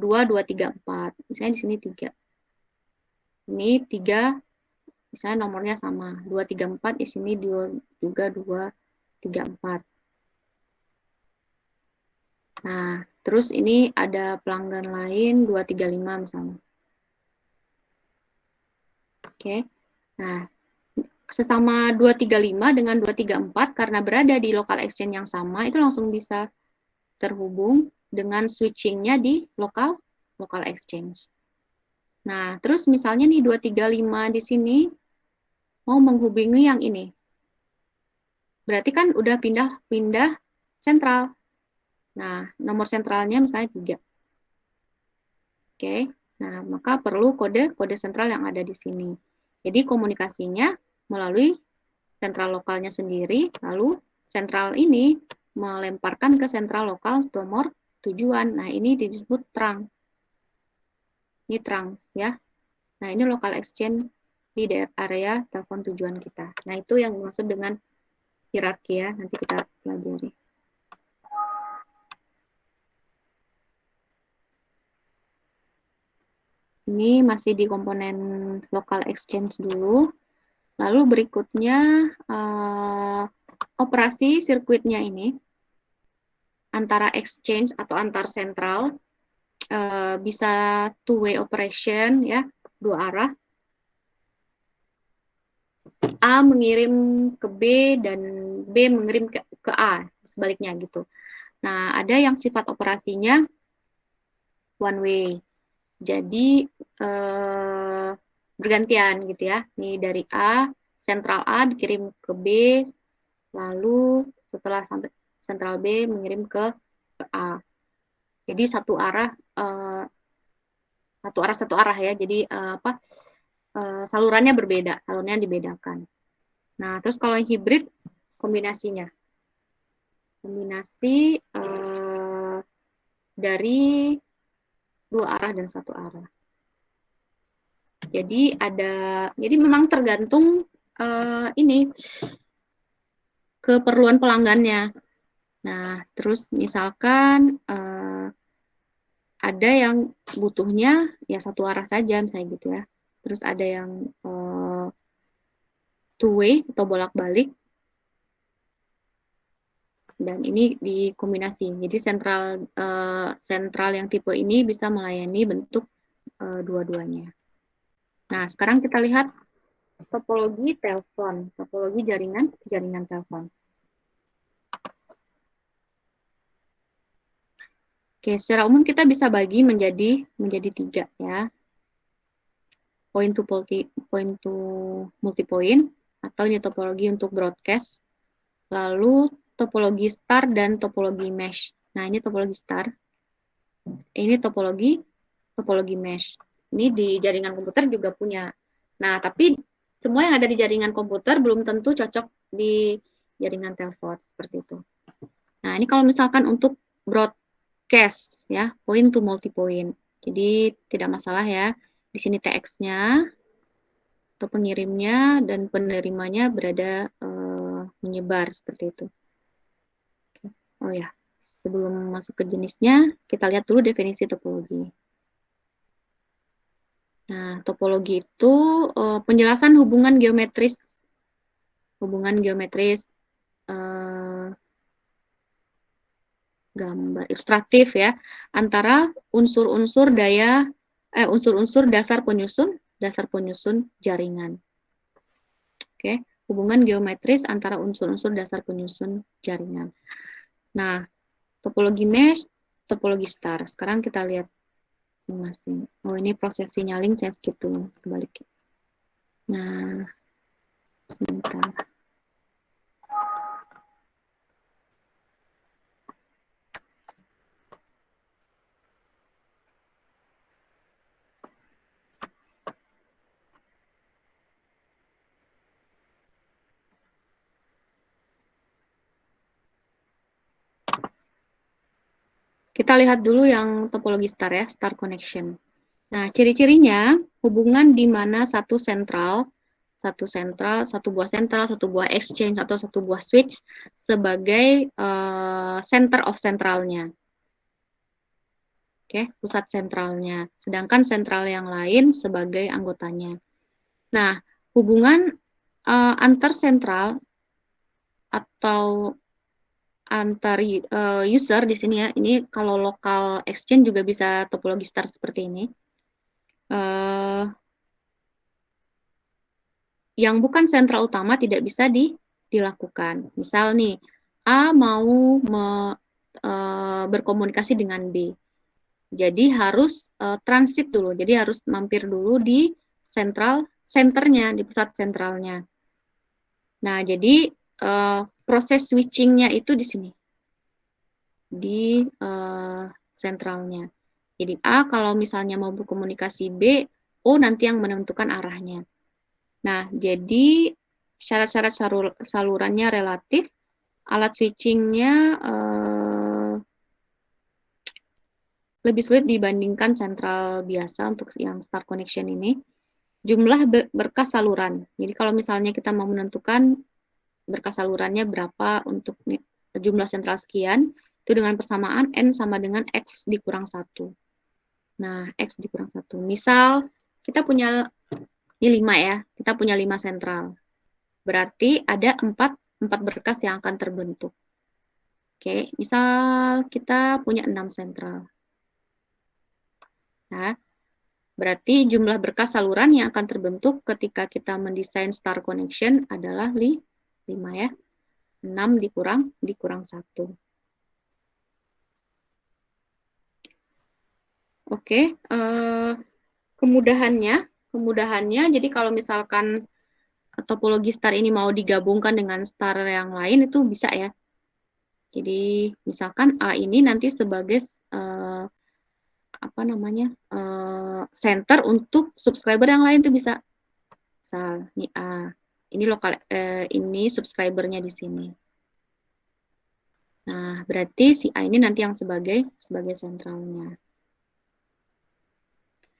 2, 2, 3, 4. Misalnya di sini 3. Ini 3, misalnya nomornya sama. 2, 3, 4, di sini juga 2, 3, 4. Nah, terus ini ada pelanggan lain 235 misalnya. Oke. Nah, sesama 235 dengan 234 karena berada di local exchange yang sama, itu langsung bisa terhubung dengan switching-nya di local exchange. Nah, terus misalnya nih 235 di sini mau menghubungi yang ini. Berarti kan udah pindah sentral. Nah, nomor sentralnya misalnya 3. Oke. Nah, maka perlu kode sentral yang ada di sini. Jadi komunikasinya melalui sentral lokalnya sendiri, lalu sentral ini melemparkan ke sentral lokal nomor tujuan. Nah, ini disebut trunk. Ini trunk ya. Nah, ini local exchange di area telepon tujuan kita. Nah, itu yang dimaksud dengan hierarki ya. Nanti kita pelajari. Ini masih di komponen local exchange dulu. Lalu berikutnya operasi sirkuitnya ini antara exchange atau antar sentral bisa two-way operation ya, 2 arah. A mengirim ke B dan B mengirim ke A, sebaliknya gitu. Nah, ada yang sifat operasinya one way. Jadi bergantian gitu ya. Nih dari A, sentral A dikirim ke B, lalu setelah sampai sentral B mengirim ke A. Jadi satu arah ya. Jadi salurannya berbeda, salurannya dibedakan. Nah, terus kalau yang hibrid kombinasi dari 2 arah dan 1 arah. Jadi memang tergantung ini keperluan pelanggannya. Nah, terus misalkan ada yang butuhnya ya 1 arah saja misalnya gitu ya. Terus ada yang two way atau bolak-balik. dan ini dikombinasi. Jadi sentral yang tipe ini bisa melayani bentuk dua-duanya. Nah, sekarang kita lihat topologi telepon, topologi jaringan telepon. Oke, secara umum kita bisa bagi menjadi 3 ya. Point to multi-point, atau ini topologi untuk broadcast. Lalu topologi star dan topologi mesh. Nah, ini topologi star. Ini topologi mesh. Ini di jaringan komputer juga punya. Nah, tapi semua yang ada di jaringan komputer belum tentu cocok di jaringan telepon, seperti itu. Nah, ini kalau misalkan untuk broadcast ya, point to multi-point. Jadi tidak masalah ya. Di sini TX-nya atau pengirimnya dan penerimanya berada menyebar seperti itu. Oh ya, sebelum masuk ke jenisnya, kita lihat dulu definisi topologi. Nah, topologi itu penjelasan hubungan geometris gambar ilustratif ya, antara unsur-unsur dasar penyusun jaringan. Oke, hubungan geometris antara unsur-unsur dasar penyusun jaringan. Nah, topologi mesh, topologi star. Sekarang kita lihat masing-masing. Oh, ini proses signaling saya skip dulu, kebalik. Nah, sebentar. Kita lihat dulu yang topologi star ya, star connection. Nah, ciri-cirinya hubungan di mana satu buah sentral, satu buah exchange, atau satu buah switch sebagai center of centralnya. Oke, pusat sentralnya. Sedangkan sentral yang lain sebagai anggotanya. Nah, hubungan antar sentral atau antar user di sini ya, ini kalau lokal exchange juga bisa topologi star seperti ini. Yang bukan sentral utama tidak bisa dilakukan. Misal nih, A mau berkomunikasi dengan B. Jadi harus transit dulu. Jadi harus mampir dulu di senternya, di pusat sentralnya. Nah, jadi proses switchingnya itu di sini, di sentralnya. Jadi A kalau misalnya mau berkomunikasi B, O nanti yang menentukan arahnya. Nah, jadi syarat-syarat salurannya relatif, alat switchingnya lebih sulit dibandingkan sentral biasa untuk yang star connection ini. Jumlah berkas saluran. Jadi kalau misalnya kita mau menentukan berkas salurannya berapa untuk jumlah sentral sekian, itu dengan persamaan N sama dengan X dikurang 1. Nah, X dikurang 1. Misal, kita punya, ini 5 ya, kita punya 5 sentral. Berarti ada 4 berkas yang akan terbentuk. Oke, misal kita punya 6 sentral. Nah, berarti jumlah berkas saluran yang akan terbentuk ketika kita mendesain star connection adalah 5 ya. 6 dikurang 1. Oke, kemudahannya jadi kalau misalkan topologi star ini mau digabungkan dengan star yang lain itu bisa ya. Jadi misalkan A ini nanti sebagai center untuk subscriber yang lain tuh bisa. Misal ini A, ini ini subscribernya di sini. Nah, berarti si A ini nanti yang sebagai sentralnya.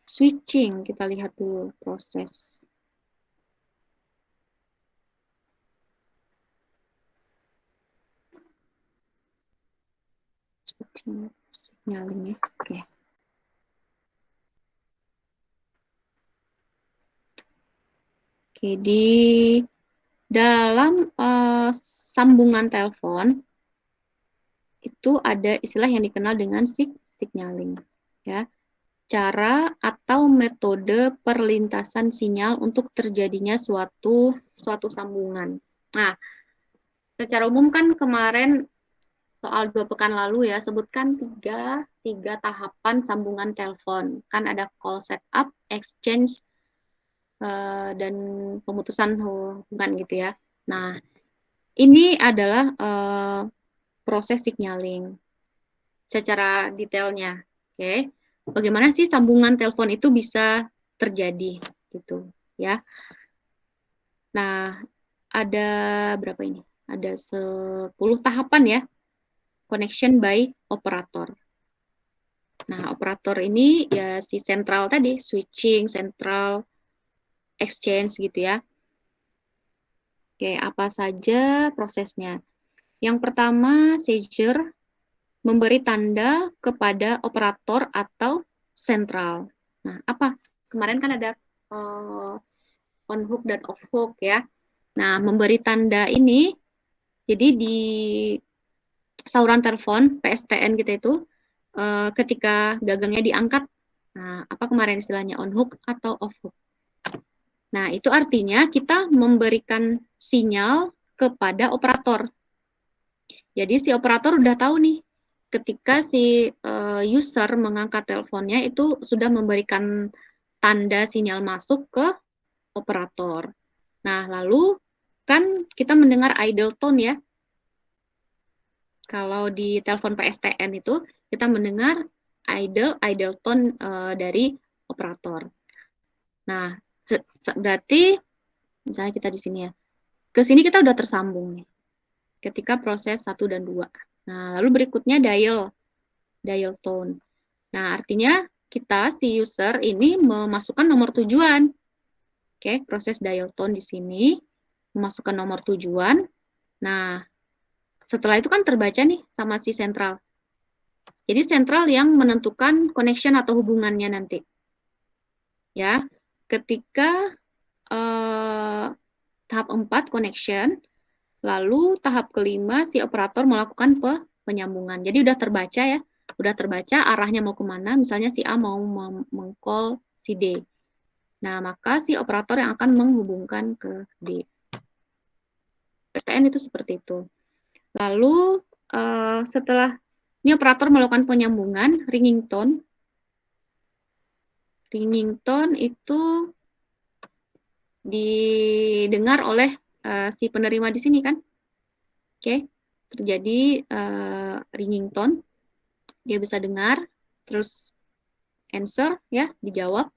Switching, kita lihat dulu proses. Switching, signaling ya, oke. Oke, di dalam sambungan telepon, itu ada istilah yang dikenal dengan signaling, ya. Cara atau metode perlintasan sinyal untuk terjadinya suatu sambungan. Nah, secara umum kan kemarin soal 2 pekan lalu ya, sebutkan tiga tahapan sambungan telepon. Kan ada call setup, exchange, dan pemutusan hubungan gitu ya. Nah, ini adalah proses signaling secara detailnya. Oke. Bagaimana sih sambungan telepon itu bisa terjadi gitu ya. Nah, ada berapa ini? Ada 10 tahapan ya. Connection by operator. Nah, operator ini ya si sentral tadi, switching, central, exchange gitu ya. Oke, apa saja prosesnya? Yang pertama, seizure memberi tanda kepada operator atau sentral. Nah, apa? Kemarin kan ada on hook dan off hook ya. Nah, memberi tanda ini, jadi di saluran telepon PSTN kita itu, ketika gagangnya diangkat, nah, apa kemarin istilahnya on hook atau off hook. Nah, itu artinya kita memberikan sinyal kepada operator. Jadi si operator udah tahu nih, ketika si user mengangkat teleponnya itu sudah memberikan tanda sinyal masuk ke operator. Nah, lalu kan kita mendengar idle tone ya. Kalau di telepon PSTN itu kita mendengar idle tone dari operator. Nah, berarti misalnya kita di sini ya. Ke sini kita udah tersambung nih. Ketika proses 1 dan 2. Nah, lalu berikutnya dial tone. Nah, artinya kita si user ini memasukkan nomor tujuan. Oke, proses dial tone di sini memasukkan nomor tujuan. Nah, setelah itu kan terbaca nih sama si sentral. Jadi sentral yang menentukan connection atau hubungannya nanti. Ya, ketika tahap 4 connection, lalu tahap kelima si operator melakukan penyambungan. Jadi udah terbaca ya, udah terbaca arahnya mau kemana, misalnya si A mau meng-call si D. Nah, maka si operator yang akan menghubungkan ke D. PSTN itu seperti itu. Lalu setelah ini operator melakukan penyambungan, ringing tone. Ringing tone itu didengar oleh si penerima di sini kan. Oke, terjadi ringing tone. Dia bisa dengar, terus answer ya, dijawab,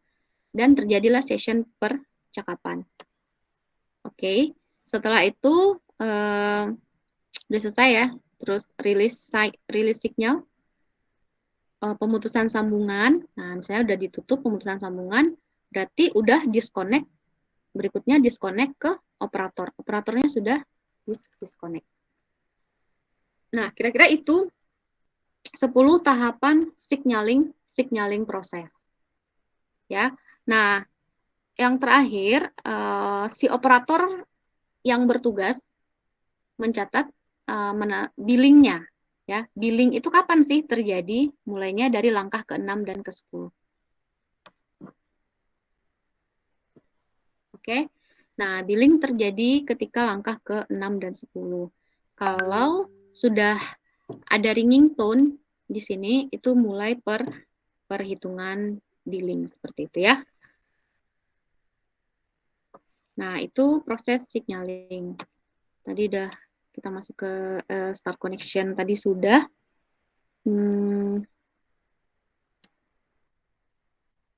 dan terjadilah session percakapan. Oke, setelah itu udah selesai ya, terus release signal, pemutusan sambungan. Nah, misalnya udah ditutup pemutusan sambungan, berarti udah disconnect. Berikutnya disconnect ke operator. Operatornya sudah disconnect. Nah, kira-kira itu 10 tahapan signaling proses. Ya. Nah, yang terakhir si operator yang bertugas mencatat billingnya. Ya, billing itu kapan sih terjadi? Mulainya dari langkah ke-6 dan ke-10. Oke. Nah, billing terjadi ketika langkah ke-6 dan 10. Kalau sudah ada ringing tone di sini, itu mulai perhitungan billing seperti itu ya. Nah, itu proses signaling. Tadi udah kita masuk ke start connection tadi sudah.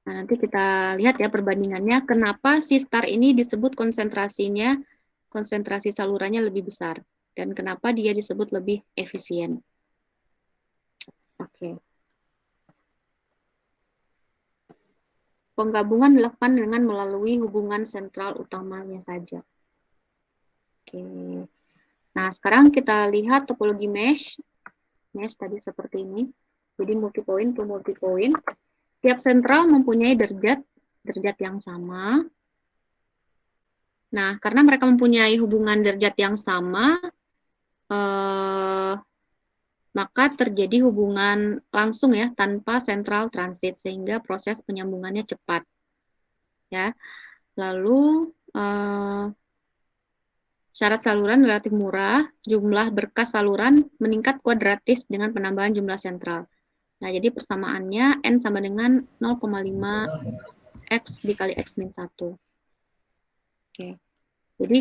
Nah, nanti kita lihat ya perbandingannya. Kenapa si start ini disebut konsentrasi salurannya lebih besar. Dan kenapa dia disebut lebih efisien. Oke. Penggabungan dilakukan dengan melalui hubungan sentral utamanya saja. Oke. Nah, sekarang kita lihat topologi mesh. Mesh tadi seperti ini. Jadi multi-point to multi-point. Tiap sentral mempunyai derajat yang sama. Nah, karena mereka mempunyai hubungan derajat yang sama, maka terjadi hubungan langsung ya tanpa central transit sehingga proses penyambungannya cepat. Ya. Lalu syarat saluran relatif murah, jumlah berkas saluran meningkat kuadratis dengan penambahan jumlah sentral. Nah, jadi persamaannya N sama dengan 0,5 X dikali X min 1. Oke. Jadi,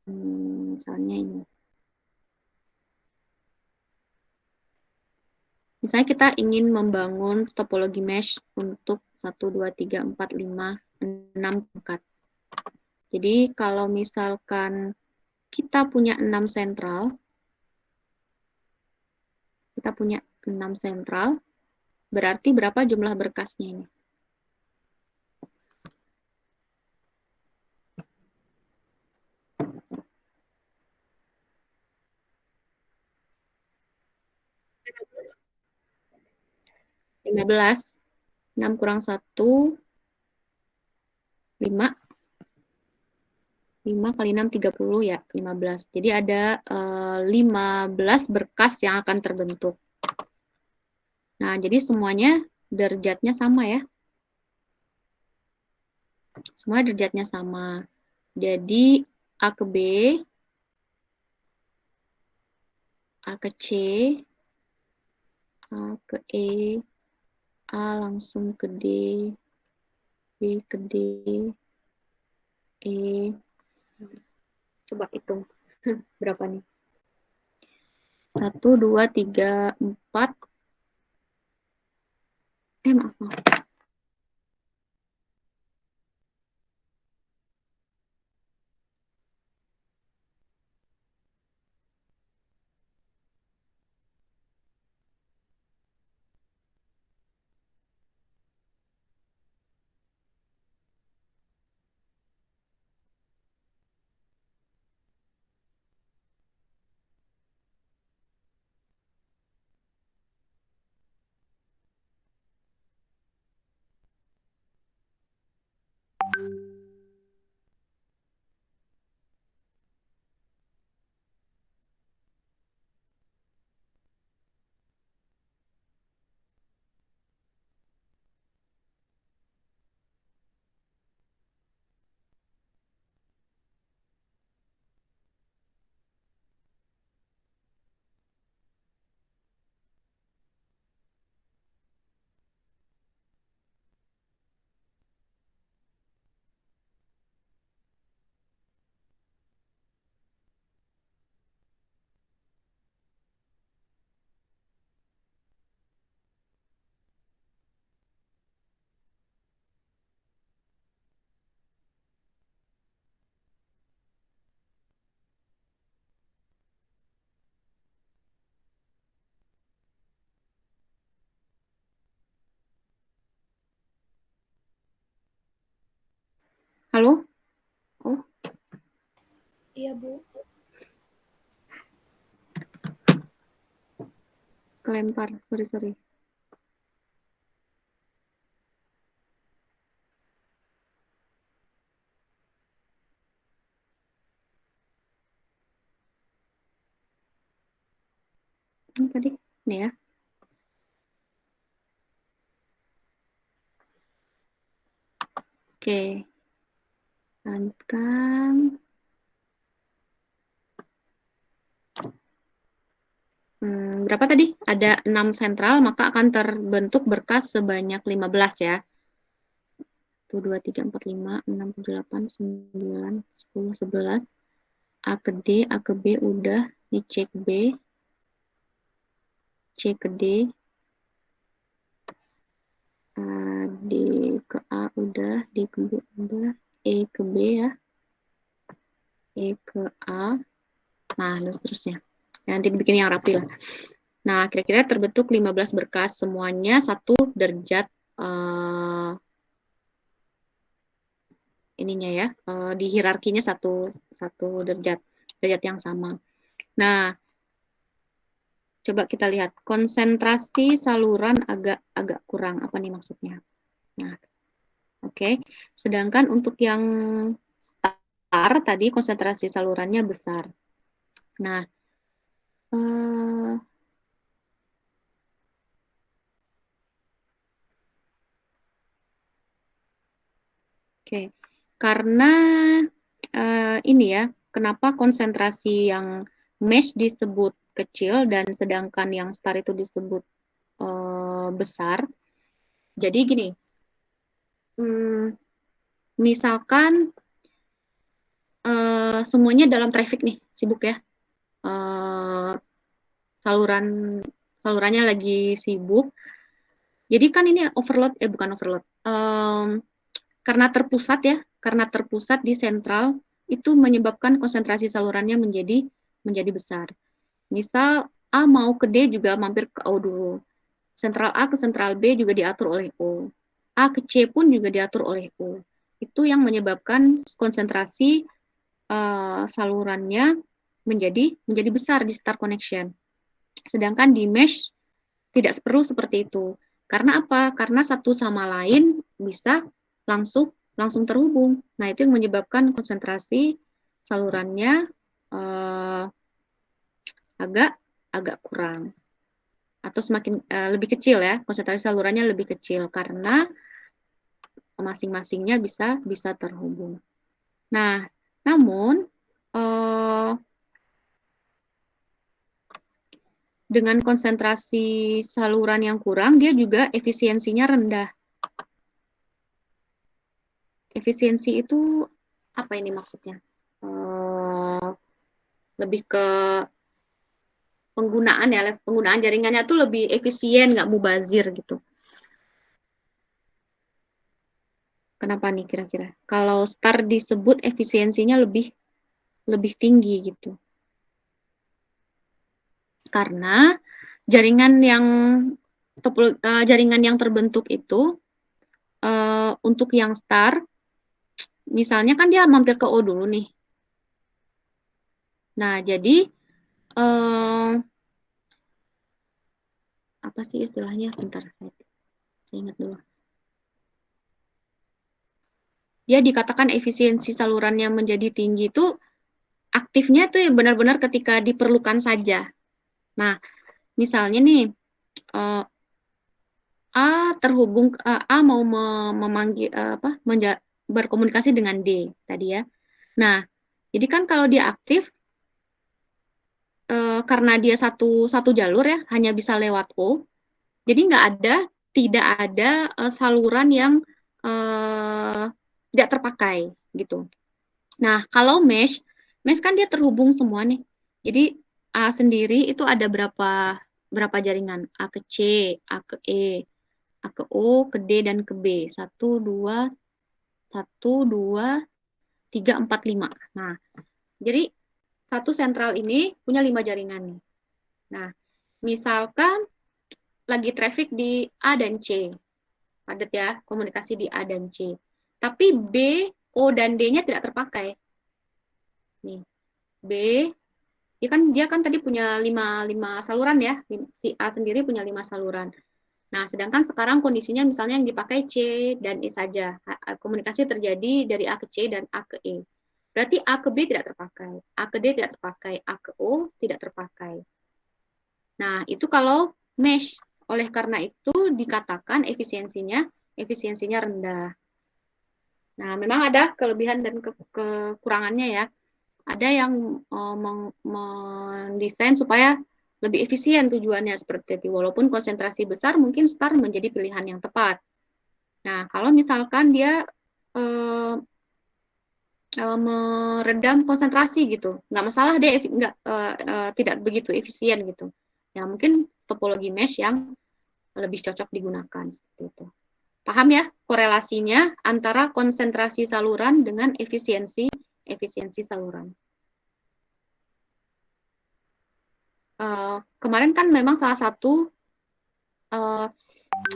misalnya ini. Misalnya kita ingin membangun topologi mesh untuk 1, 2, 3, 4, 5, 6 perangkat. Jadi kalau misalkan kita punya 6 sentral, berarti berapa jumlah berkasnya ini? (15) 6 kurang 1, 5. 5 kali 6, 30 ya, 15. Jadi ada 15 berkas yang akan terbentuk. Nah, jadi semuanya derajatnya sama ya. Semua derajatnya sama. Jadi A ke B, A ke C, A ke E, A langsung ke D, B ke D, E. Coba hitung berapa nih? 1, 2, 3, 4. Maaf. Halo? Oh, Iya, Bu. kelempar. Sorry. Ini tadi, nih ya. Oke. Lanjutkan. Berapa tadi? Ada 6 sentral, maka akan terbentuk berkas sebanyak 15 ya. 1, 2, 3, 4, 5, 6, 7, 8, 9, 10, 11. A ke D, A ke B udah. Ini C ke B. C ke D. D ke A udah. D ke B udah. E ke B ya. E ke A. Nah, dan seterusnya. Nanti dibikin yang rapi lah. Nah, kira-kira terbentuk 15 berkas. Semuanya satu derajat ininya ya. Di hierarkinya satu derajat yang sama. Nah, coba kita lihat. Konsentrasi saluran agak kurang. Apa nih maksudnya? Nah, oke. Sedangkan untuk yang star tadi konsentrasi salurannya besar. Nah, Eh, Oke, karena ini ya, kenapa konsentrasi yang mesh disebut kecil dan sedangkan yang star itu disebut besar. Jadi gini, misalkan semuanya dalam traffic nih, sibuk ya. Salurannya lagi sibuk. Jadi kan ini overload, bukan overload. Karena terpusat di sentral, itu menyebabkan konsentrasi salurannya menjadi besar. Misal A mau ke D juga mampir ke O dulu. Sentral A ke sentral B juga diatur oleh O. A ke C pun juga diatur oleh O. Itu yang menyebabkan konsentrasi salurannya menjadi besar di star connection. Sedangkan di mesh tidak perlu seperti itu. Karena apa? Karena satu sama lain bisa langsung terhubung. Nah, itu yang menyebabkan konsentrasi salurannya agak kurang atau semakin lebih kecil ya, konsentrasi salurannya lebih kecil karena masing-masingnya bisa terhubung. Nah, namun dengan konsentrasi saluran yang kurang, dia juga efisiensinya rendah. Efisiensi itu apa ini maksudnya? Lebih ke penggunaan jaringannya tuh lebih efisien, nggak mubazir gitu. Kenapa nih kira-kira? Kalau star disebut efisiensinya lebih tinggi gitu. Karena jaringan yang terbentuk itu untuk yang star, misalnya kan dia mampir ke O dulu nih. Nah, jadi apa sih istilahnya? Bentar, saya ingat dulu. Ya, dikatakan efisiensi salurannya menjadi tinggi itu aktifnya tuh benar-benar ketika diperlukan saja. Nah, misalnya nih A mau memanggil berkomunikasi dengan D tadi ya. Nah, jadi kan kalau dia aktif karena dia satu jalur ya, hanya bisa lewat O. Jadi tidak ada saluran yang tidak terpakai gitu. Nah, kalau mesh kan dia terhubung semua nih. Jadi A sendiri itu ada berapa jaringan? A ke C, A ke E, A ke O, ke D, dan ke B. 1, 2, 3, 4, 5. Nah, jadi satu sentral ini punya 5 jaringan nih. Nah, misalkan lagi traffic di A dan C. Padat ya, komunikasi di A dan C. Tapi B, O, dan D-nya tidak terpakai. Nih, B, dia kan tadi punya 5 saluran ya. Si A sendiri punya 5 saluran. Nah, sedangkan sekarang kondisinya misalnya yang dipakai C dan E saja. Komunikasi terjadi dari A ke C dan A ke E. Berarti A ke B tidak terpakai, A ke D tidak terpakai, A ke O tidak terpakai. Nah, itu kalau mesh. Oleh karena itu dikatakan efisiensinya rendah. Nah, memang ada kelebihan dan kekurangannya ya. Ada yang mendesain supaya lebih efisien tujuannya seperti itu. Walaupun konsentrasi besar mungkin star menjadi pilihan yang tepat. Nah, kalau misalkan dia meredam konsentrasi gitu, nggak masalah dia tidak begitu efisien gitu. Ya mungkin topologi mesh yang lebih cocok digunakan seperti itu. Paham ya korelasinya antara konsentrasi saluran dengan efisiensi saluran. Kemarin kan memang salah satu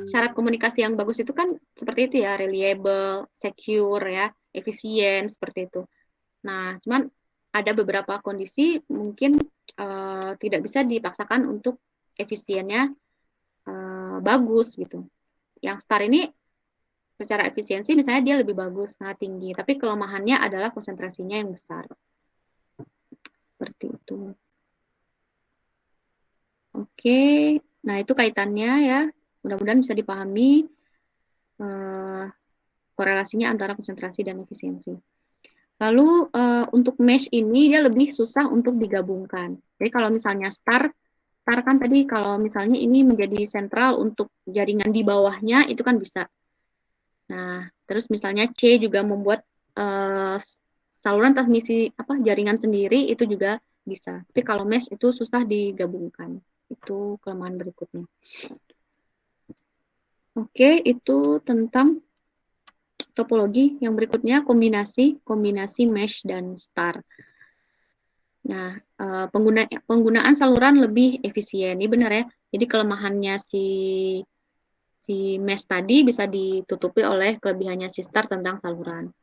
syarat komunikasi yang bagus itu kan seperti itu ya, reliable, secure ya, efisien seperti itu. Nah, cuman ada beberapa kondisi mungkin tidak bisa dipaksakan untuk efisiennya bagus gitu. Yang star ini secara efisiensi misalnya dia lebih bagus, sangat tinggi, tapi kelemahannya adalah konsentrasinya yang besar. Seperti itu. Oke, nah itu kaitannya ya. Mudah-mudahan bisa dipahami korelasinya antara konsentrasi dan efisiensi. Lalu untuk mesh ini dia lebih susah untuk digabungkan. Jadi kalau misalnya star kan tadi kalau misalnya ini menjadi sentral untuk jaringan di bawahnya itu kan bisa. Nah, terus misalnya C juga membuat saluran transmisi jaringan sendiri itu juga bisa. Tapi kalau mesh itu susah digabungkan. Itu kelemahan berikutnya. Oke, itu tentang topologi. Yang berikutnya kombinasi mesh dan star. Nah, penggunaan saluran lebih efisien. Ini benar ya. Jadi kelemahannya si mesh tadi bisa ditutupi oleh kelebihannya si star tentang saluran.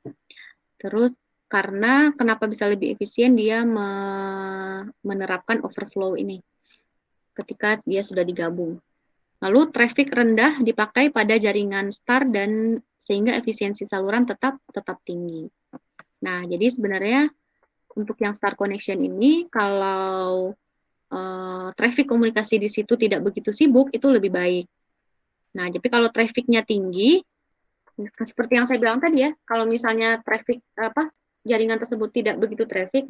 Terus karena kenapa bisa lebih efisien, dia menerapkan overflow ini ketika dia sudah digabung. Lalu traffic rendah dipakai pada jaringan star dan sehingga efisiensi saluran tetap tinggi. Nah, jadi sebenarnya untuk yang star connection ini kalau traffic komunikasi di situ tidak begitu sibuk itu lebih baik. Nah, jadi kalau trafficnya tinggi, seperti yang saya bilang tadi ya, kalau misalnya traffic jaringan tersebut tidak begitu traffic,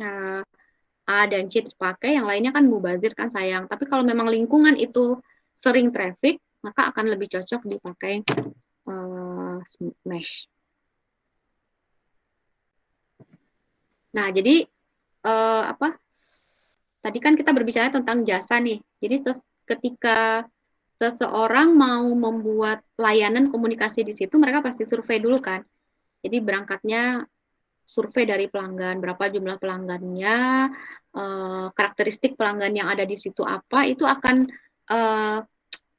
A dan C terpakai, yang lainnya kan mubazir kan sayang. Tapi kalau memang lingkungan itu sering traffic, maka akan lebih cocok dipakai mesh. Nah, jadi tadi kan kita berbicara tentang jasa nih. Jadi ketika seseorang mau membuat layanan komunikasi di situ, mereka pasti survei dulu kan. Jadi berangkatnya survei dari pelanggan, berapa jumlah pelanggannya, karakteristik pelanggan yang ada di situ apa, itu akan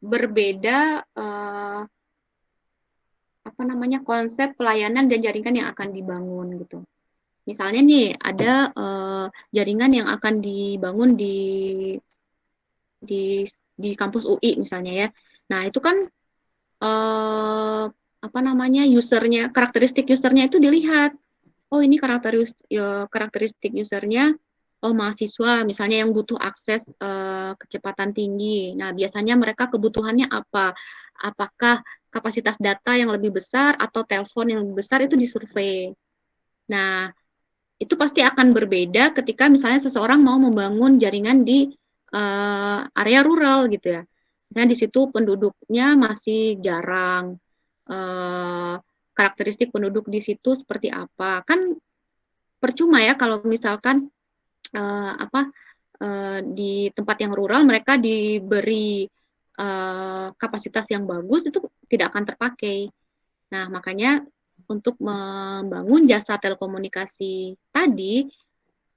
berbeda konsep pelayanan dan jaringan yang akan dibangun gitu. Misalnya nih ada jaringan yang akan dibangun di kampus UI misalnya ya. Nah itu kan usernya, karakteristik usernya itu dilihat. Oh ini karakteristik usernya, oh mahasiswa misalnya yang butuh akses kecepatan tinggi. Nah biasanya mereka kebutuhannya apa? Apakah kapasitas data yang lebih besar atau telepon yang lebih besar, itu disurvei. Nah itu pasti akan berbeda ketika misalnya seseorang mau membangun jaringan di area rural gitu ya. Misalnya di situ penduduknya masih jarang, karakteristik penduduk di situ seperti apa. Kan percuma ya kalau misalkan di tempat yang rural mereka diberi kapasitas yang bagus, itu tidak akan terpakai. Nah, makanya untuk membangun jasa telekomunikasi tadi,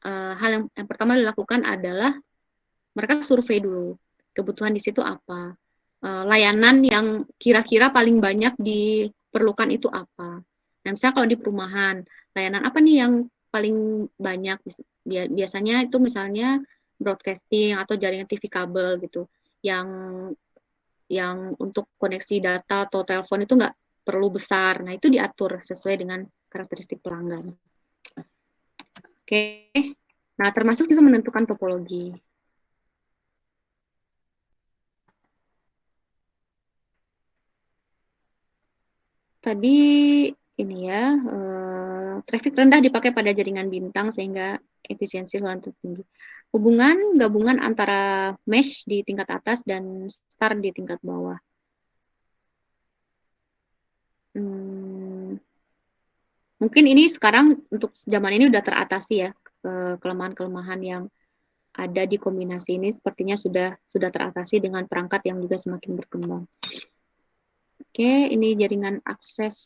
hal yang pertama dilakukan adalah mereka survei dulu kebutuhan di situ apa, layanan yang kira-kira paling banyak diperlukan itu apa. Nah, misalnya kalau di perumahan, layanan apa nih yang paling banyak? Biasanya itu misalnya broadcasting atau jaringan TV kabel gitu, yang untuk koneksi data atau telepon itu nggak perlu besar. Nah, itu diatur sesuai dengan karakteristik pelanggan. Oke. Nah, termasuk juga menentukan topologi. Tadi ini ya, traffic rendah dipakai pada jaringan bintang sehingga efisiensi saluran tinggi. Hubungan gabungan antara mesh di tingkat atas dan star di tingkat bawah. Mungkin ini sekarang untuk zaman ini udah teratasi ya, kelemahan-kelemahan yang ada di kombinasi ini sepertinya sudah teratasi dengan perangkat yang juga semakin berkembang. Oke, ini jaringan akses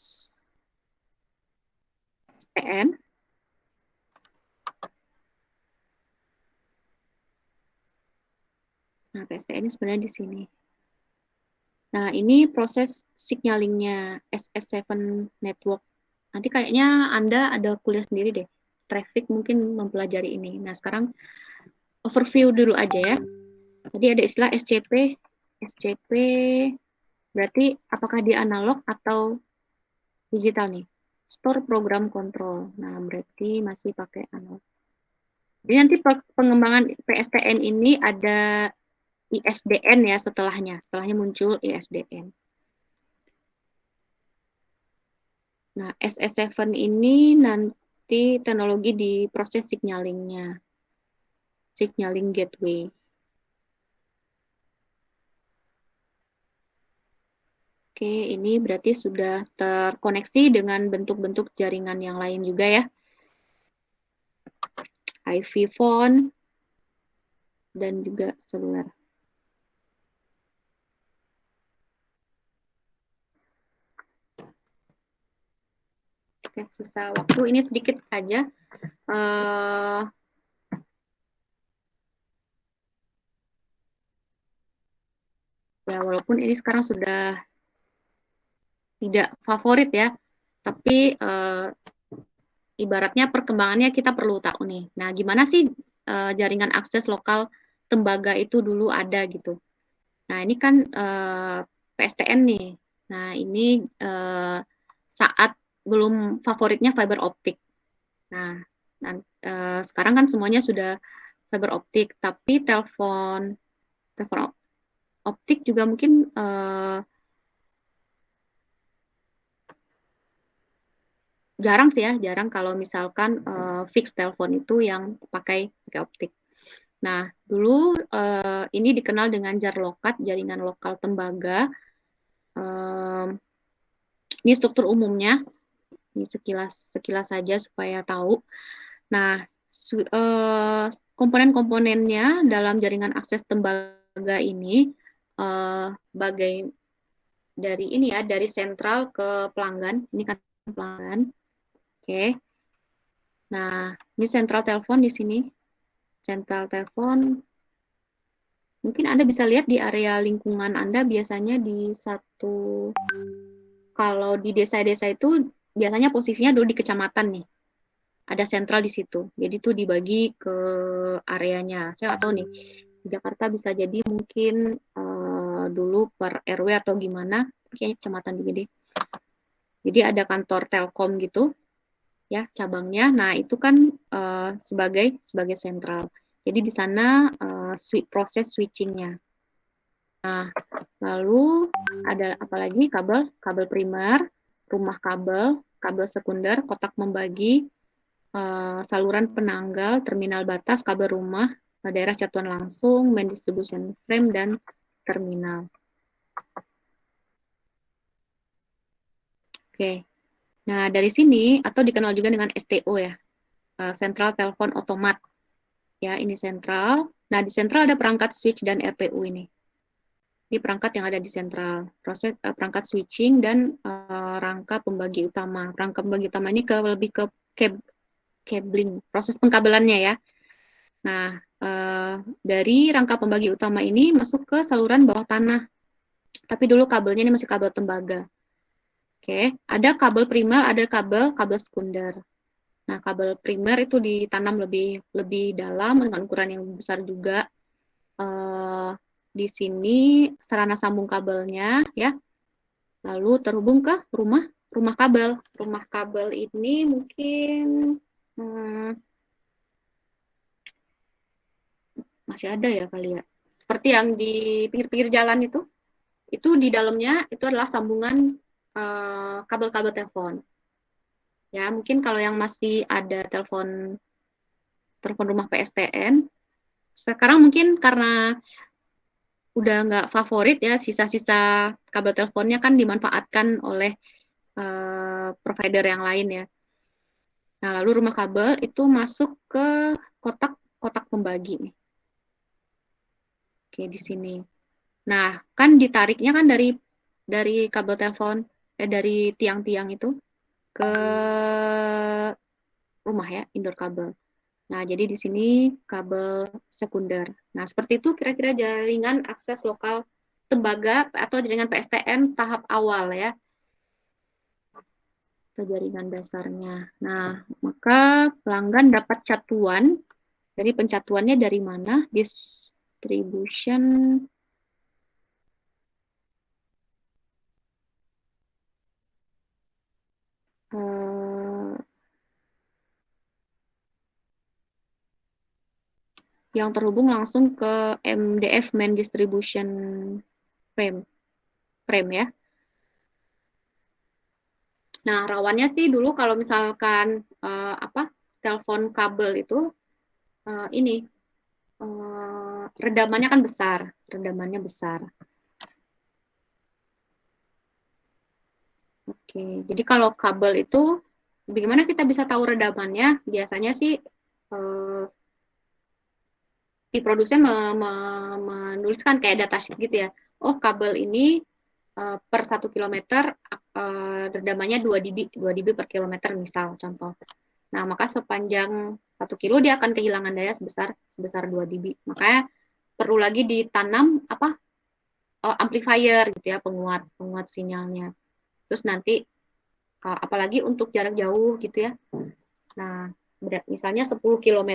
PSTN. Nah, PSTN ini sebenarnya di sini. Nah, ini proses signalingnya SS7 network. Nanti kayaknya Anda ada kuliah sendiri deh. Traffic mungkin mempelajari ini. Nah, sekarang overview dulu aja ya. Tadi ada istilah SCP. SCP berarti apakah dia analog atau digital nih? Store program control. Nah, berarti masih pakai analog. Jadi nanti pengembangan PSTN ini ada ISDN ya setelahnya muncul ISDN. Nah, SS7 ini nanti teknologi di proses signalingnya, signaling gateway. Oke, ini berarti sudah terkoneksi dengan bentuk-bentuk jaringan yang lain juga ya. IV phone dan juga seluler. Oke, sisa waktu ini sedikit aja. Ya, walaupun ini sekarang sudah tidak favorit ya, tapi ibaratnya perkembangannya kita perlu tahu nih. Nah, gimana sih jaringan akses lokal tembaga itu dulu ada gitu. Nah, ini kan PSTN nih. Nah, ini saat belum favoritnya fiber optik. Nah, sekarang kan semuanya sudah fiber optik, tapi telepon optik juga mungkin jarang sih ya, jarang kalau misalkan fix telepon itu yang pakai optik. Nah, dulu ini dikenal dengan JARLOCAT, jaringan lokal tembaga. Ini struktur umumnya, ini sekilas saja supaya tahu. Nah, komponen-komponennya dalam jaringan akses tembaga ini bagai dari ini ya, dari sentral ke pelanggan. Ini kan pelanggan. Oke. Nah, ini sentral telepon di sini. Sentral telepon. Mungkin Anda bisa lihat di area lingkungan Anda biasanya di kalau di desa-desa itu biasanya posisinya dulu di kecamatan nih. Ada sentral di situ. Jadi itu dibagi ke areanya. Saya nggak tahu nih. Di Jakarta bisa jadi mungkin dulu per RW atau gimana. Kayaknya kecamatan juga deh. Jadi ada kantor Telkom gitu. Ya, cabangnya. Nah, itu kan sebagai sentral. Jadi di sana proses switchingnya. Nah, lalu ada apa lagi? Kabel primer, rumah kabel sekunder, kotak membagi, saluran penanggal, terminal batas, kabel rumah, daerah catuan langsung, main distribution frame, dan terminal. Oke. Nah, dari sini, atau dikenal juga dengan STO ya, Central Telepon Otomat. Ya, ini sentral. Nah, di sentral ada perangkat switch dan RPU ini. Ini perangkat yang ada di sentral. Proses perangkat switching dan rangka pembagi utama. Rangka pembagi utama ini lebih ke cabling, proses pengkabelannya ya. Nah, dari rangka pembagi utama ini masuk ke saluran bawah tanah. Tapi dulu kabelnya ini masih kabel tembaga. Oke, ada kabel primer, ada kabel sekunder. Nah, kabel primer itu ditanam lebih dalam dengan ukuran yang besar juga. Di sini sarana sambung kabelnya ya. Lalu terhubung ke rumah kabel. Rumah kabel ini mungkin masih ada ya kali ya. Seperti yang di pinggir-pinggir jalan itu di dalamnya itu adalah sambungan kabel-kabel telepon. Ya, mungkin kalau yang masih ada telepon rumah PSTN, sekarang mungkin karena udah nggak favorit ya, sisa-sisa kabel teleponnya kan dimanfaatkan oleh provider yang lain ya. Nah, lalu rumah kabel itu masuk ke kotak pembagi nih. Oke, di sini. Nah, kan ditariknya kan dari kabel telepon, dari tiang-tiang itu ke rumah ya, indoor kabel. Nah, jadi di sini kabel sekunder. Nah, seperti itu kira-kira jaringan akses lokal tembaga atau jaringan PSTN tahap awal ya. Atau jaringan dasarnya. Nah, maka pelanggan dapat catuan. Jadi pencatuannya dari mana? Distribution yang terhubung langsung ke MDF Main Distribution frame ya. Nah, rawannya sih dulu kalau misalkan telepon kabel itu ini redamannya kan besar, redamannya besar. Oke, jadi kalau kabel itu bagaimana kita bisa tahu redamannya? Biasanya sih si produsen menuliskan kayak datasheet gitu ya. Oh, kabel ini per 1 kilometer redamannya 2 dB per kilometer misal contoh. Nah, maka sepanjang 1 kilo dia akan kehilangan daya sebesar 2 dB. Makanya perlu lagi ditanam amplifier gitu ya, penguat sinyalnya. Terus nanti apalagi untuk jarak jauh gitu ya. Nah, misalnya 10 km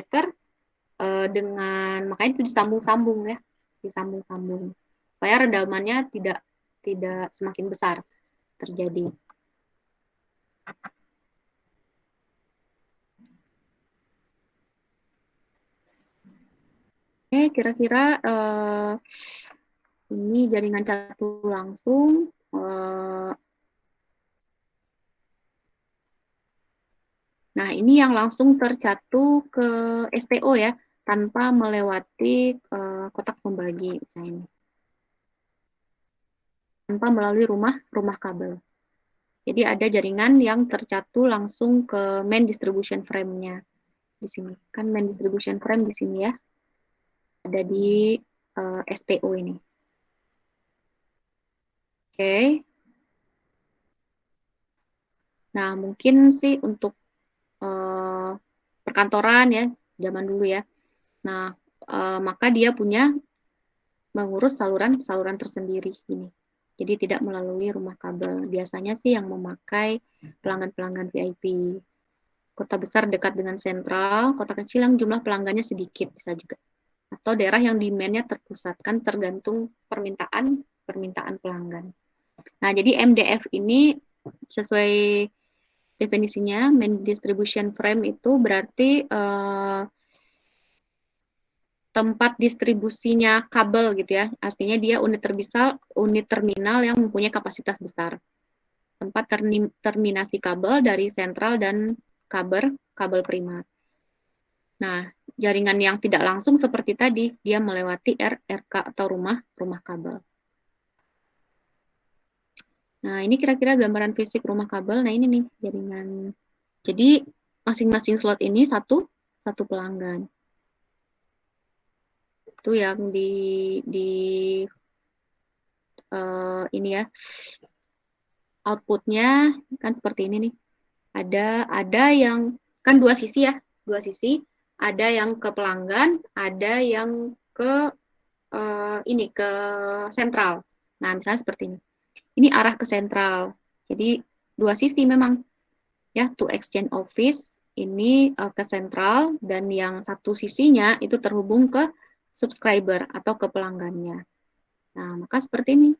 makanya itu disambung-sambung ya, disambung-sambung supaya redamannya tidak semakin besar terjadi. Oke, kira-kira ini jaringan catu langsung. Nah, ini yang langsung tercatu ke STO ya, tanpa melewati kotak pembagi misalnya. Tanpa melalui rumah kabel. Jadi ada jaringan yang tercatu langsung ke main distribution frame-nya. Di sini. Kan main distribution frame di sini ya. Ada di STO ini. Oke. Nah, mungkin sih untuk perkantoran ya, zaman dulu ya. Nah, maka dia punya mengurus saluran tersendiri ini. Jadi tidak melalui rumah kabel. Biasanya sih yang memakai pelanggan-pelanggan VIP. Kota besar dekat dengan sentral, kota kecil yang jumlah pelanggannya sedikit bisa juga. Atau daerah yang demand-nya terpusatkan tergantung permintaan pelanggan. Nah, jadi MDF ini sesuai definisinya, main distribution frame itu berarti tempat distribusinya kabel gitu ya. Artinya dia unit terminal yang mempunyai kapasitas besar. Tempat terminasi kabel dari sentral dan kabel primer. Nah, jaringan yang tidak langsung seperti tadi, dia melewati RK atau rumah kabel. Nah, ini kira-kira gambaran fisik rumah kabel. Nah, ini nih jaringan. Jadi, masing-masing slot ini satu pelanggan. Itu yang ini ya. Outputnya kan seperti ini nih. Ada yang kan dua sisi ya, ada yang ke pelanggan, ada yang ke ke sentral. Nah, misalnya seperti ini. Ini arah ke sentral. Jadi dua sisi memang ya, to exchange office ini ke sentral dan yang satu sisinya itu terhubung ke subscriber atau ke pelanggannya. Nah, maka seperti ini.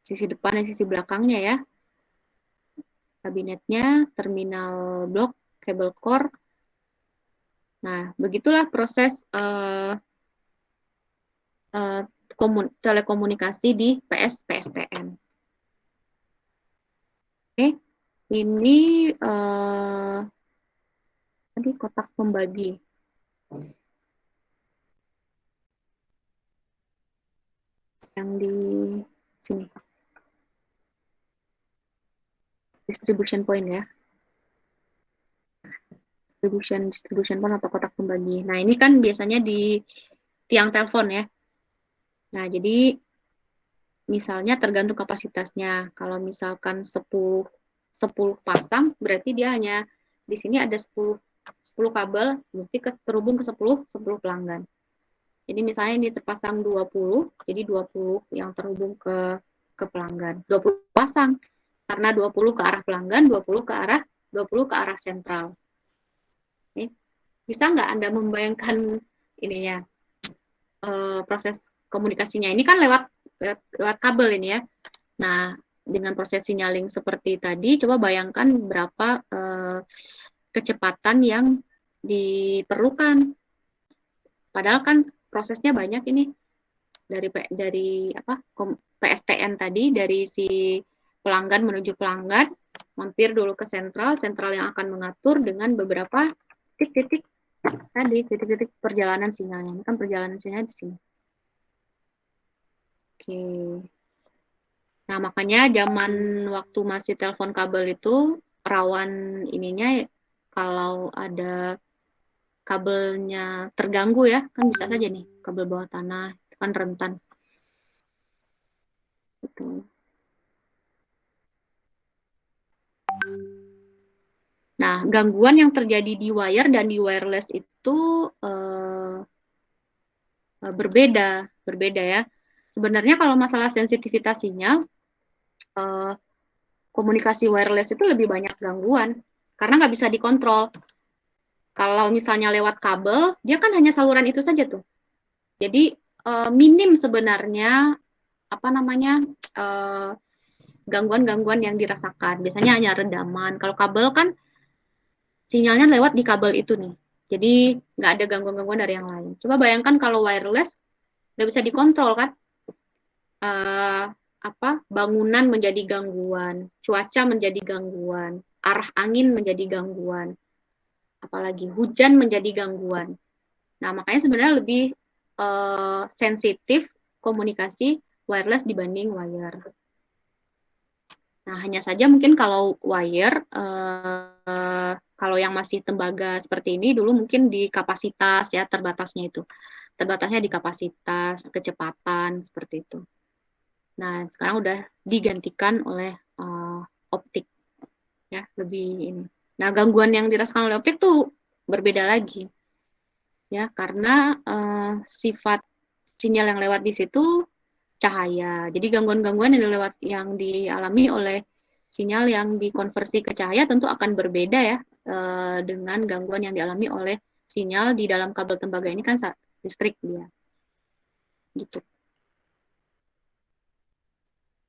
Sisi depan dan sisi belakangnya ya. Kabinetnya, terminal blok, kabel core. Nah, begitulah proses telekomunikasi di PSTN. Oke, ini tadi kotak pembagi. Yang di sini. Distribution point ya. Distribution point atau kotak pembagi. Nah, ini kan biasanya di tiang telepon ya. Nah, jadi misalnya tergantung kapasitasnya. Kalau misalkan 10 pasang, berarti dia hanya di sini ada 10 kabel, berarti terhubung ke 10 pelanggan. Jadi misalnya ini terpasang 20, jadi 20 yang terhubung ke pelanggan. 20 pasang. Karena 20 ke arah pelanggan, 20 ke arah sentral. Oke. Bisa nggak Anda membayangkan ininya proses komunikasinya? Ini kan lewat kabel ini ya. Nah, dengan proses signaling seperti tadi, coba bayangkan berapa kecepatan yang diperlukan. Padahal kan prosesnya banyak ini dari PSTN tadi, dari si pelanggan menuju pelanggan, mampir dulu ke sentral yang akan mengatur dengan beberapa titik-titik tadi, titik-titik perjalanan sinyalnya. Ini kan perjalanan sinyal di sini. Oke. Nah, makanya zaman waktu masih telepon kabel itu rawan ininya kalau ada kabelnya terganggu ya, kan bisa saja nih kabel bawah tanah itu kan rentan. Gitu. Nah, gangguan yang terjadi di wire dan di wireless itu berbeda ya. Sebenarnya kalau masalah sensitivitas sinyal, komunikasi wireless itu lebih banyak gangguan karena nggak bisa dikontrol. Kalau misalnya lewat kabel, dia kan hanya saluran itu saja tuh. Jadi minim sebenarnya gangguan-gangguan yang dirasakan. Biasanya hanya redaman. Kalau kabel kan sinyalnya lewat di kabel itu nih. Jadi nggak ada gangguan-gangguan dari yang lain. Coba bayangkan kalau wireless nggak bisa dikontrol kan? Bangunan menjadi gangguan, cuaca menjadi gangguan, arah angin menjadi gangguan, apalagi hujan menjadi gangguan. Nah, makanya sebenarnya lebih sensitif komunikasi wireless dibanding wire. Nah, hanya saja mungkin kalau wire, kalau yang masih tembaga seperti ini, dulu mungkin di kapasitas ya, terbatasnya itu. Terbatasnya di kapasitas, kecepatan, seperti itu. Nah, sekarang udah digantikan oleh optik. Ya, lebih ini. Nah, gangguan yang dirasakan oleh optik tuh berbeda lagi. Ya, karena sifat sinyal yang lewat di situ cahaya. Jadi gangguan-gangguan yang dialami oleh sinyal yang dikonversi ke cahaya tentu akan berbeda ya dengan gangguan yang dialami oleh sinyal di dalam kabel tembaga ini kan listrik dia. Gitu.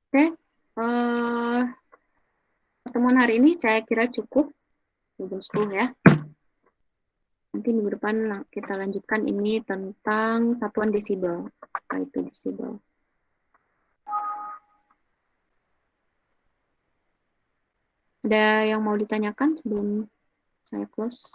Oke, pertemuan hari ini saya kira cukup jam 10 ya. Nanti minggu depan kita lanjutkan ini tentang satuan desibel. Apa itu desibel? Ada yang mau ditanyakan sebelum saya close?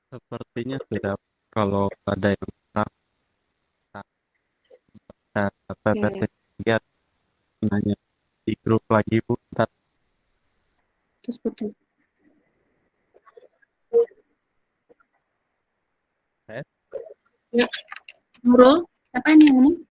Sepertinya tidak. Kalau ada yang PPT lihat nanya di grup lagi Bu. Ntar Terus putus. saya Ya, Nurul, siapa yang ngomong?